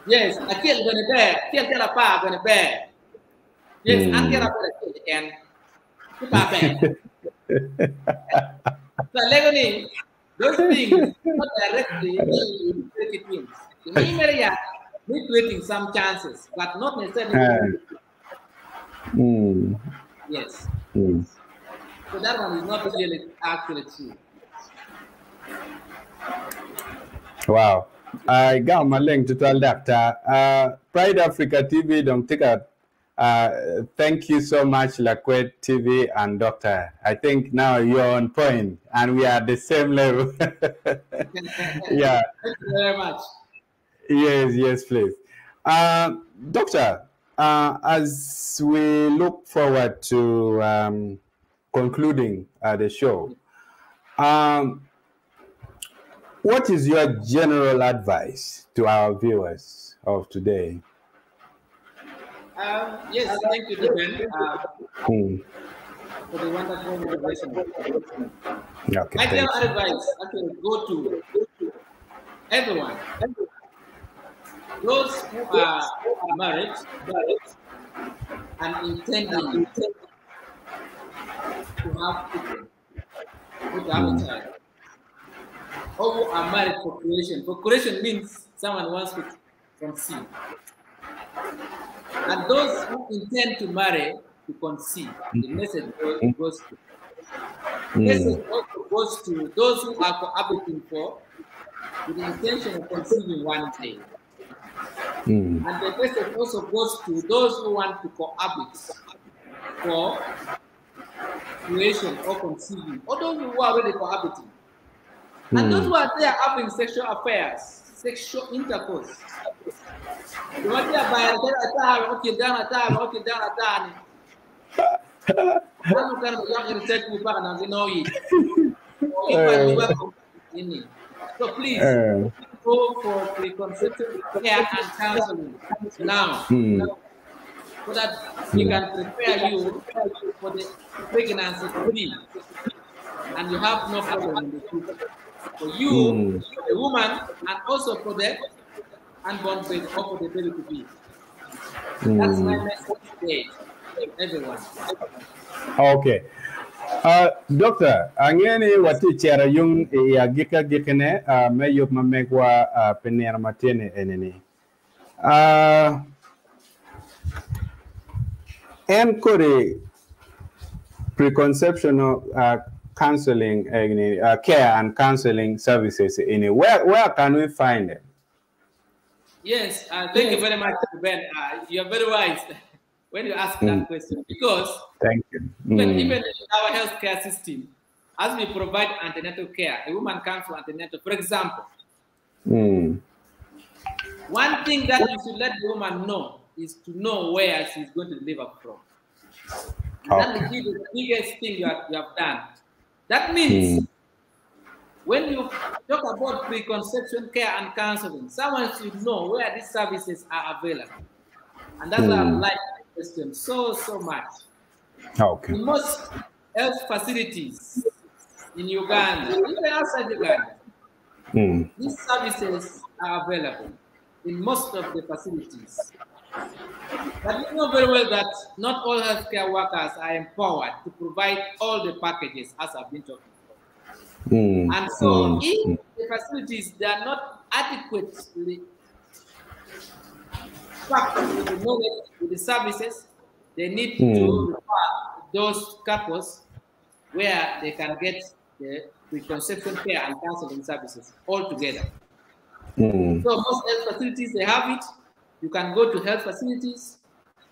Yes, akil gonna bear. Tiap tiap apa gonna bear. Yes, angka apa kan? Kita bear. So, Legoni, those things not directly twins. We're creating some chances, but not necessarily. Yes. So that one is not really actually true. Wow. I got my link to tell Doctor. Pride Africa TV, don't take out. Thank you so much, Lakwed TV and Doctor. I think now you're on point and we are at the same level. Yeah. Thank you very much. Yes, please. Doctor, as we look forward to concluding the show, what is your general advice to our viewers of today? Yes, thank you, Deben, for the wonderful innovation. Okay, My general advice actually go to everyone. Those who are married and intending to have children, to have a child, or who are married for creation. For creation means someone wants to conceive. And those who intend to marry to conceive, the message goes to. The message also goes to those who are cohabiting for with the intention of conceiving one day. And the message also goes to those who want to cohabit for creation or conceiving, or those who are already cohabiting. And those who are there having sexual affairs, sexual intercourse. You want to buy a okay, down a time, okay, down a time. I'm going to young and take me back and I know it. So please go for preconception care and counseling now, so that we can prepare you for the pregnancy to be, and you have no problem in the future. For you, the woman, and also for the unborn baby, or for the baby to be. That's my message today, everyone. Okay. Doctor, angeni wati chera yung ya gika gikene me yop mamegwa penera matene eneni. En kore preconception counseling, care and counseling services in where can we find them? Yes, thank you very much, Ben. You are very wise when you ask that question, because thank you. Even in our healthcare system, as we provide antenatal care, a woman comes for antenatal. For example, one thing that you should let the woman know is to know where she's going to deliver from. And that is the biggest thing you have done. That means when you talk about preconception care and counseling, someone should know where these services are available. And that's why I like the question so much. Okay. In most health facilities in Uganda, even outside Uganda, these services are available in most of the facilities. But you know very well that not all healthcare workers are empowered to provide all the packages, as I've been talking about. And so if the facilities, they are not adequately packed with the knowledge, with the services, they need to refer those couples where they can get the preconception care and counseling services all together. So most health facilities, they have it. You can go to health facilities,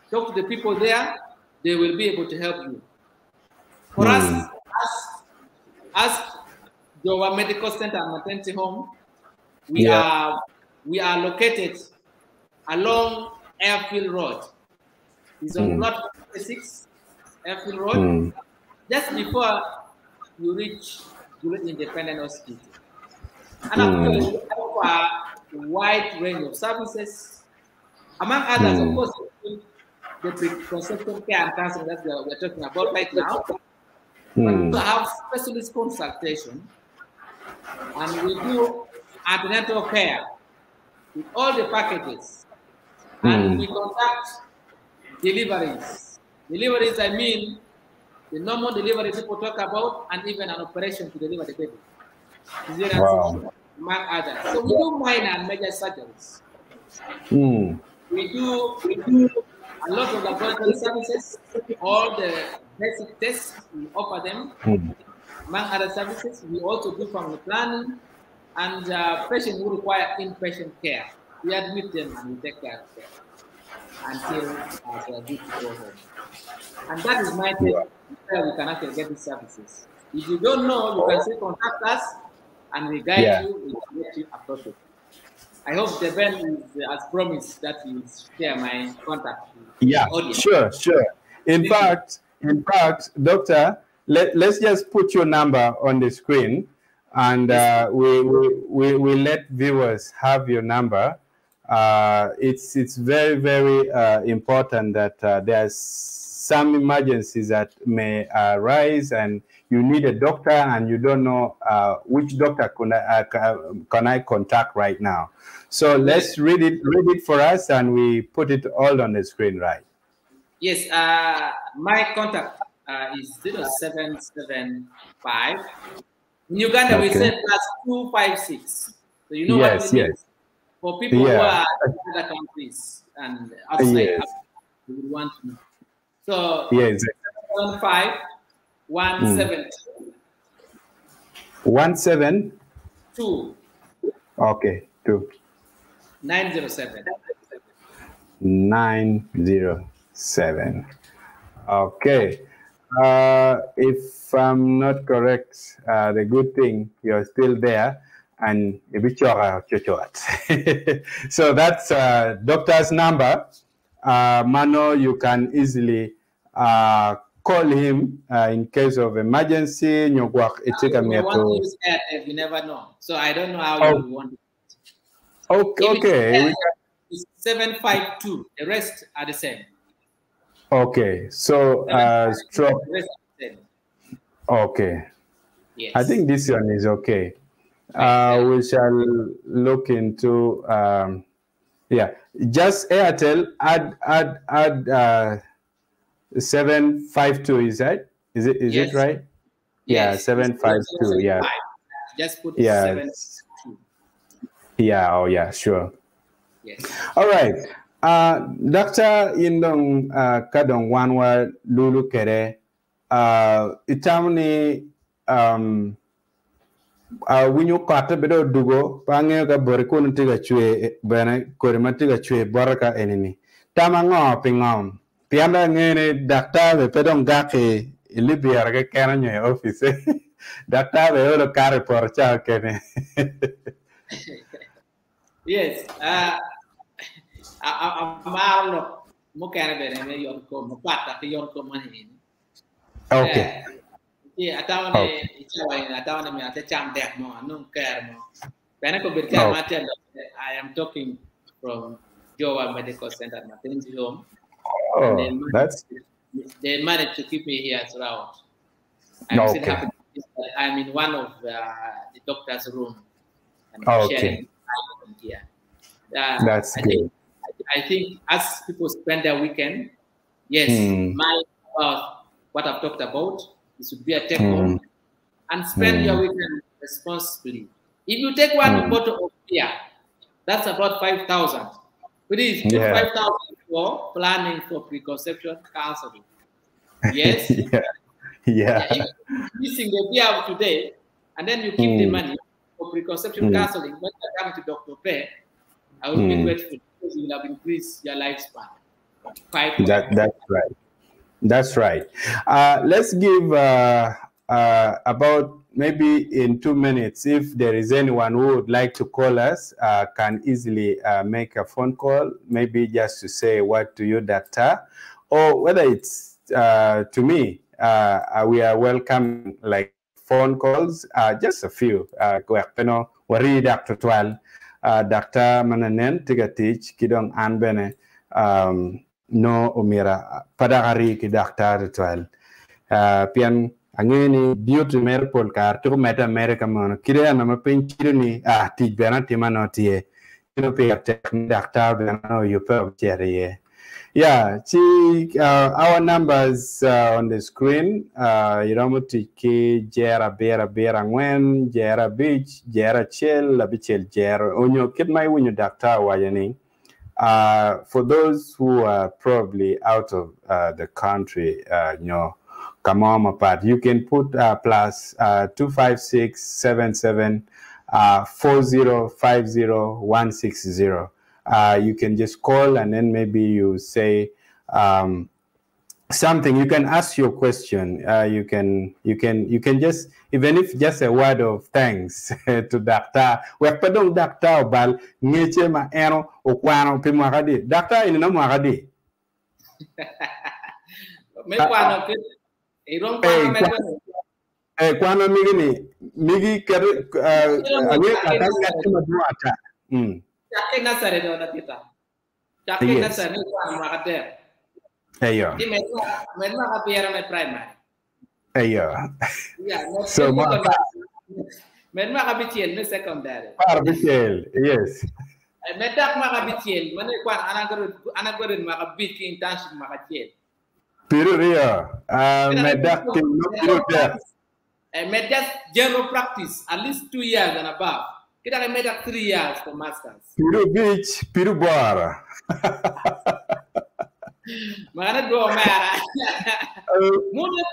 talk to the people there, they will be able to help you. For us, as our medical center and maternity home, we are located along Airfield Road. It's on Plot 46, Airfield Road, just before you reach Gullet Independent Hospital. And after we offer a wide range of services. Among others, of course, the preconception care and counseling that we're talking about right now. But we have specialist consultation, and we do antenatal care with all the packages, and we conduct deliveries. Deliveries, I mean the normal delivery people talk about, and even an operation to deliver the baby. Wow. among others. So we do minor and major surgeries. We do a lot of laboratory services, all the basic tests, we offer them. Among other services, we also do family planning, and patients who require inpatient care, we admit them and we take care of them until they are good to go home. And that is my take where we can actually get these services. If you don't know, you can still contact us and we guide you, we can get you appropriate. I hope the Ben has promised that he will share my contact. Yeah, sure. In fact, Doctor, let's just put your number on the screen, and we let viewers have your number. It's very, very important that there's some emergencies that may arise, and you need a doctor, and you don't know which doctor can I contact right now. So let's read it for us, and we put it all on the screen, right? Yes, my contact is 0775. In Uganda, we say +256. So you know what we need for people who are in other countries and outside. We would want to know. So 715 172. 172. Okay, 2. 907. 907. Okay. If I'm not correct, the good thing you're still there, and so that's doctor's number. Mano, you can easily call him in case of emergency. You want to use Airtel, you never know. So I don't know how you want it. Okay. It's 752. The rest are the same. Okay. So stroke. Okay. Yes. I think this one is okay. We shall look into just Airtel. Add 752. Is that? Is it right? Yes. 752. Yeah. Just put 752. Yeah. Oh yeah. Sure. Yes. All right. Doctor Indong Kadong Wanwa Lulu Kere itamni when you cut a bit of dugo, Panga Boricun tiga chue, Bena Corimatiga chue, Boraka enemy. Tamango pingom. Pianda ngene doctor the pedon gaki, Libya canon your office. Doctor the other carry for child kene. Yes. I'm okay. Yeah, I am talking from Joa Medical Center at Maternity Home. Oh, they managed to keep me here throughout. I'm in one of the doctor's room. Okay. Here. That's good. I think as people spend their weekend, yes, what I've talked about, it should be a take home and spend your weekend responsibly. If you take one bottle of beer, that's about 5,000. Please put 5,000 for planning for preconception counseling. Yes? Yeah. Using the beer today, and then you keep the money for preconception counseling. When you come to Dr. Pay, I will be grateful because you will have increased your lifespan. That's right. That's right. Let's give about maybe in 2 minutes, if there is anyone who would like to call us, can easily make a phone call, maybe just to say what to you, doctor, or whether it's to me, we are welcome like phone calls, just a few. Wari Dr. Twal, Dr. Mananen, Tigatich, Kidong Anbene, no umira padagari ki Dr. Twal. Pian angeni beauty merpol kar to meta America mono kire na mapin kirni ti bena tima no tie kino pe tek Dr. bena no yupe cherry Yeah, our numbers on the screen. Iramutiki Jera Bera Bera Ngwen, Jera Beach, Jera Chill, Labichel Jera. Onyo kid my winyo doctor wayani. For those who are probably out of the country, come on apart. You can put plus 25677 4050160. You can just call and then maybe you say something. You can ask your question. You can just, even if just a word of thanks to Doctor. We pardon Doctor Bal ngeche ma eno okwano pe mwakadi. Doctor ina mwakadi. Me kwano pe irong kwano me kwano migi kare awe kata madwata. Chake nasare do na kita. Chake nasare ni kwano mwakade. Ayo. Di medma kapiera me primary. Ayo. Yeah, so medma kapichiel me secondary. Parbichiel, yes. Medak makabichiel, mane kwan anagorun makabit ki internship makachiel. Piruria, medak no piruria. Medak general practice at least 2 years and above. Kita kan medak 3 years for masters. Piru beach, piru bar. Mana dua merah. Mungkin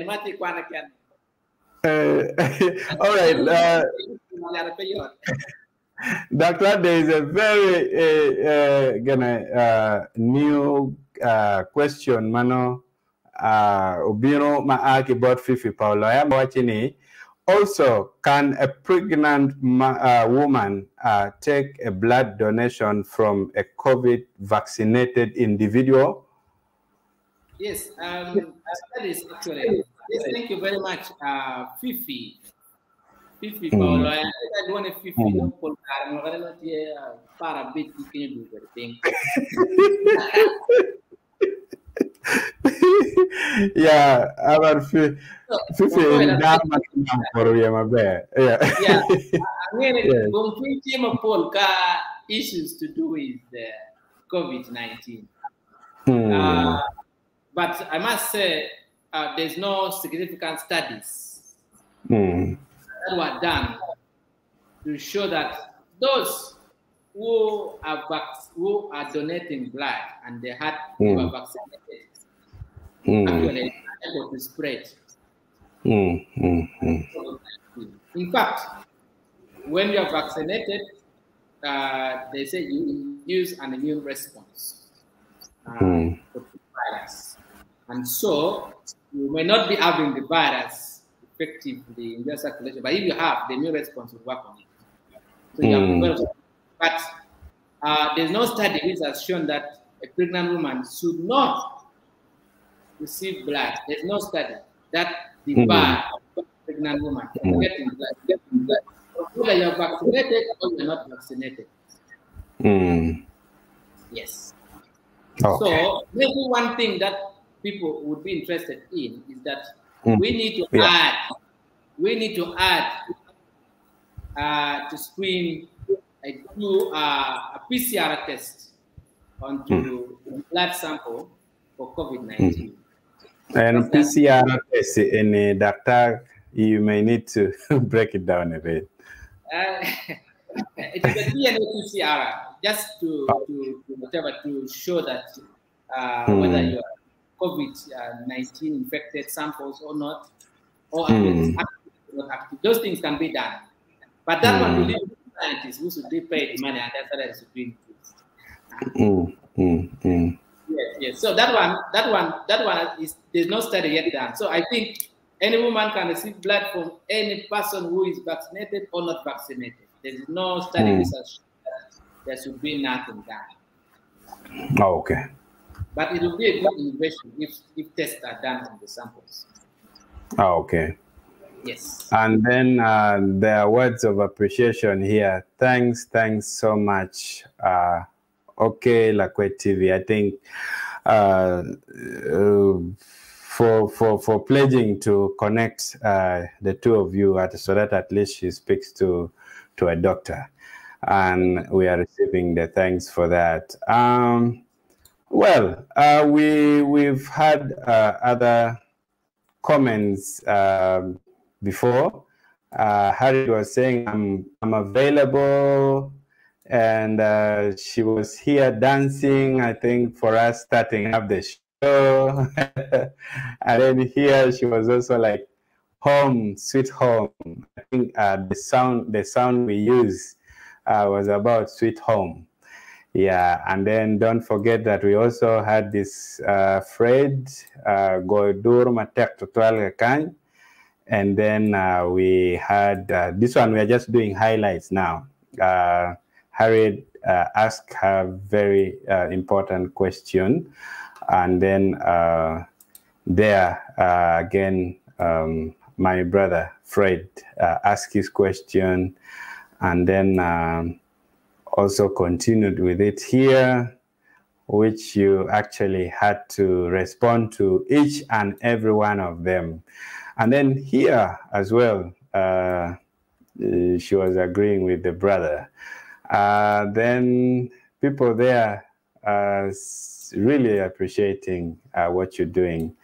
mati kwan kan. All right. Doctor, there is a very new question, mano. Ubino maaki about Fifi Paulo. I am watching it. Also, can a pregnant woman take a blood donation from a COVID-vaccinated individual? Yes, that is actually. Yes, thank you very much, Fifi. Fifi, Paulo. I don't want to Fifi. No, Paul. I'm going to para bit. You can do everything. Yeah, about Fifi in that for you, my bad. Yeah. Yeah. I mean, when we Paul, issues to do with the COVID-19. But I must say, there's no significant studies that were done to show that those who are donating blood and they had were vaccinated actually able to spread. In fact, when you are vaccinated, they say you induce an immune response to the virus. And so you may not be having the virus effectively in your circulation, but if you have, the immune response will work on it. So you have but there's no study which has shown that a pregnant woman should not receive blood. There's no study that the pregnant woman can get in blood. Whether you're vaccinated or you're not vaccinated. Yes. Okay. So maybe one thing that people would be interested in is that we need to add to screen a PCR test onto the blood sample for COVID-19. And PCR test in a doctor, you may need to break it down a bit. It is a DNA PCR just to show that whether you are COVID-19 infected samples or not, or active, not active. Those things can be done, but that one will leave scientists who should be paid money, and that's what I should be doing. Yes. So that one is there's no study yet done. So I think any woman can receive blood from any person who is vaccinated or not vaccinated. There is no study research that there should be nothing done. Oh, okay. But it will be a good innovation if tests are done on the samples. Oh, okay. Yes. And then there are words of appreciation here. Thanks so much. Okay, Lakwed TV. I think for pledging to connect the two of you so that at least she speaks to a doctor, and we are receiving the thanks for that. Well, we've had other comments before. Harry was saying, I'm available, and she was here dancing, I think, for us starting up the show. And then here she was also like, home, sweet home. I think the sound we use was about sweet home. Yeah, and then don't forget that we also had this Fred Godur Matek Tutual Kany. And then we had this one, we are just doing highlights now. Harriet asked her very important question. And then there again, my brother Fred asked his question, and then also continued with it here, which you actually had to respond to each and every one of them. And then here as well, she was agreeing with the brother. Then people there really appreciating what you're doing.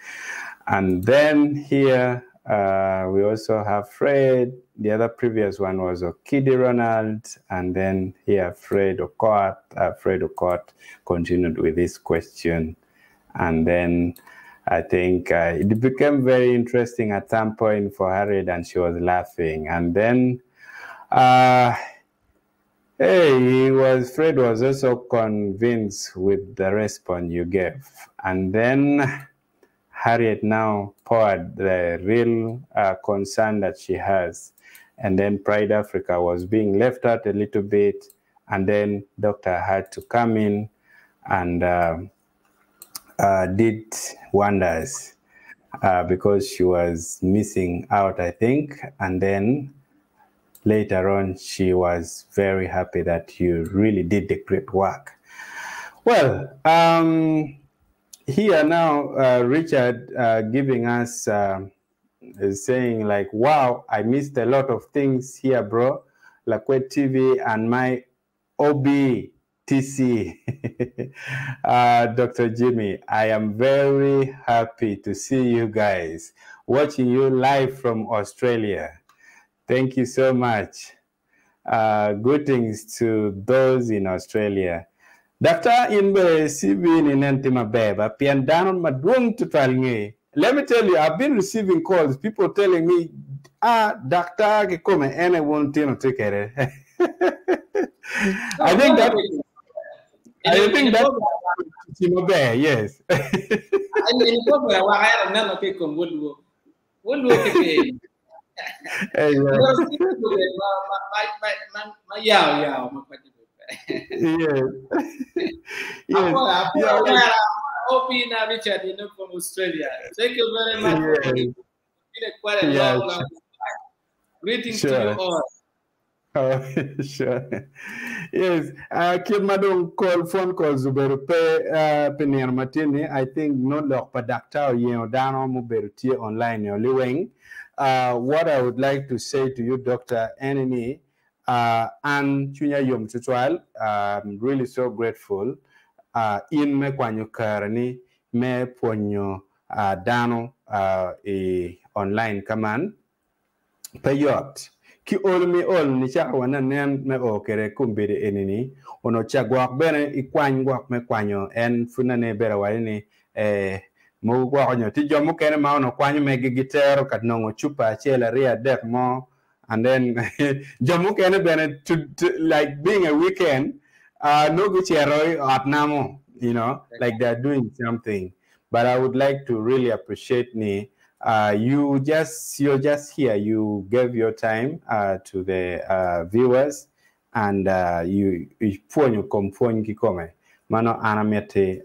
And then here, we also have Fred. The other previous one was Okidi Ronald. And then here, Fred Okot. Fred Okot continued with this question. And then I think it became very interesting at some point for Harriet, and she was laughing. And then Fred was also convinced with the response you gave. And then Harriet now poured the real concern that she has. And then Pride Africa was being left out a little bit. And then Dr. had to come in and did wonders because she was missing out, I think. And then later on, she was very happy that you really did the great work. Well, here now, Richard giving us, saying like, wow, I missed a lot of things here, bro. Lakwed TV and my OBTC. Dr. Jimmy, I am very happy to see you guys, watching you live from Australia. Thank you so much. Good things to those in Australia. Dr. Inbe Sibin in Antima Beba, Piandanon Madwung to Talnge. Let me tell you, I've been receiving calls, people telling me, Doctor, come and I won't take it. I think that yes. Richard, from Australia. Thank you very much. It's been quite a long time. Greetings to you all. Oh, sure. Yes. Madam phone calls Penier Martini. I think no lock padacta down on mobility online your living. What I would like to say to you, Dr. Enemy, and Chunya Yom Tutual, I'm really so grateful. In me kwanyo karani me ponyo dano online kaman payot ki ol mi ol ni cha wana nen me okere kumbiri enini ono cha gwak bene ikwany gwak me kwanyo en funane bere wani mo gwakonyo ti jomo kene ma ono kwanyo me gitero kat nongo chupa chela ria dek mo, and then jomo kene bene to like being a weekend no guchero at namo, you know, like they're doing something. But I would like to really appreciate me. You're just here. You gave your time to the viewers, and you kikome mano anamete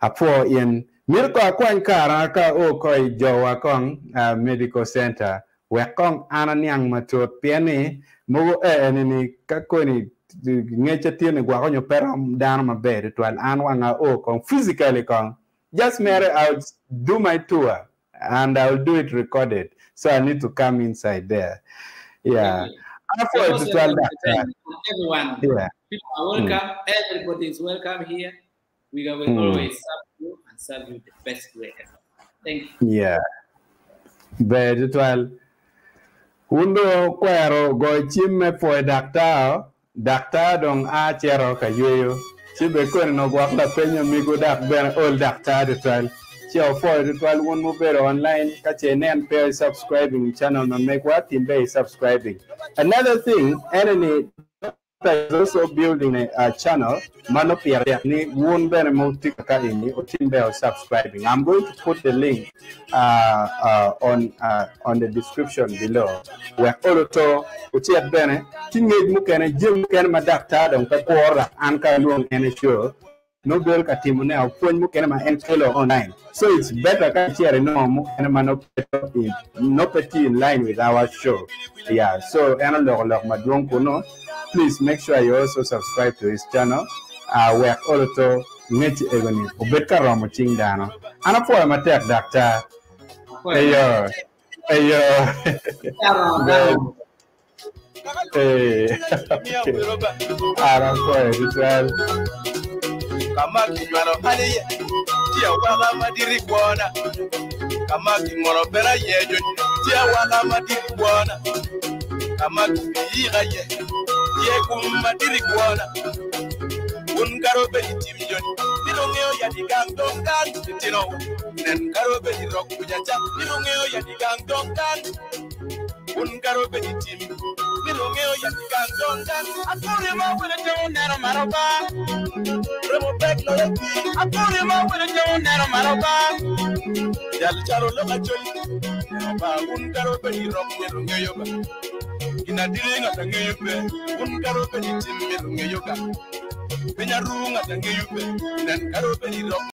apo in mirko akwan kara ka o koi jowa kong medical center wekong ananyang matot piani mo enini kakoni ngecha tiene gwa konyo pero down my bed to an anwanga o kong physically kong just marry out do my tour and I'll do it recorded, so I need to come inside there. Yeah. Everyone, yeah. People are welcome. Everybody is welcome here. We will always serve you and serve you the best way ever. Thank you. Yeah. Very well. Undo kwero go chimme po dakta dong a chero ka yuyo. Chibe kwen no gwak la penyo migo dak ben all dakta de twal. Chia for the twal one mo better online ka nen pair subscribing channel no make what in be subscribing. Another thing, enemy is also building a channel. Manopia ni won better multi ka ini o team be subscribing. I'm going to put the link on the description below. Where all to uchiat bene tingej mu kene jim kene madakta dong ka kora an ka luong ene show. No bill ka timune au pon mu kene ma entelo online. So it's better ka share no mu kene no petit in line with our show. Yeah, so eno lok madwong kuno. Please make sure you also subscribe to his channel. Where all to ngeti egoni obeka romo chingdano. Ana po matek dakta. Ayo. Aram po ritual. Kamaki maro haliye tia wala madiri bwana kamaki moro bera yejo tia wala madiri bwana kamaki biira ye tie kum madiri bwana un garobe timjon bilongeo ya digang dongan tino nen garobe di rock bujacha bilongeo ya digang dongan un garobe tim bilongeo ya digang dongan akuri ma wala jon nero maroba remo back no yapi akuri ma wala jon nero maroba yal charo lo acholi ba un garobe di rock bilongeo ba ina dilinga tangeyo be un garobe di tim bilongeo ka Peñarunga tangeyo be nen garobe di rock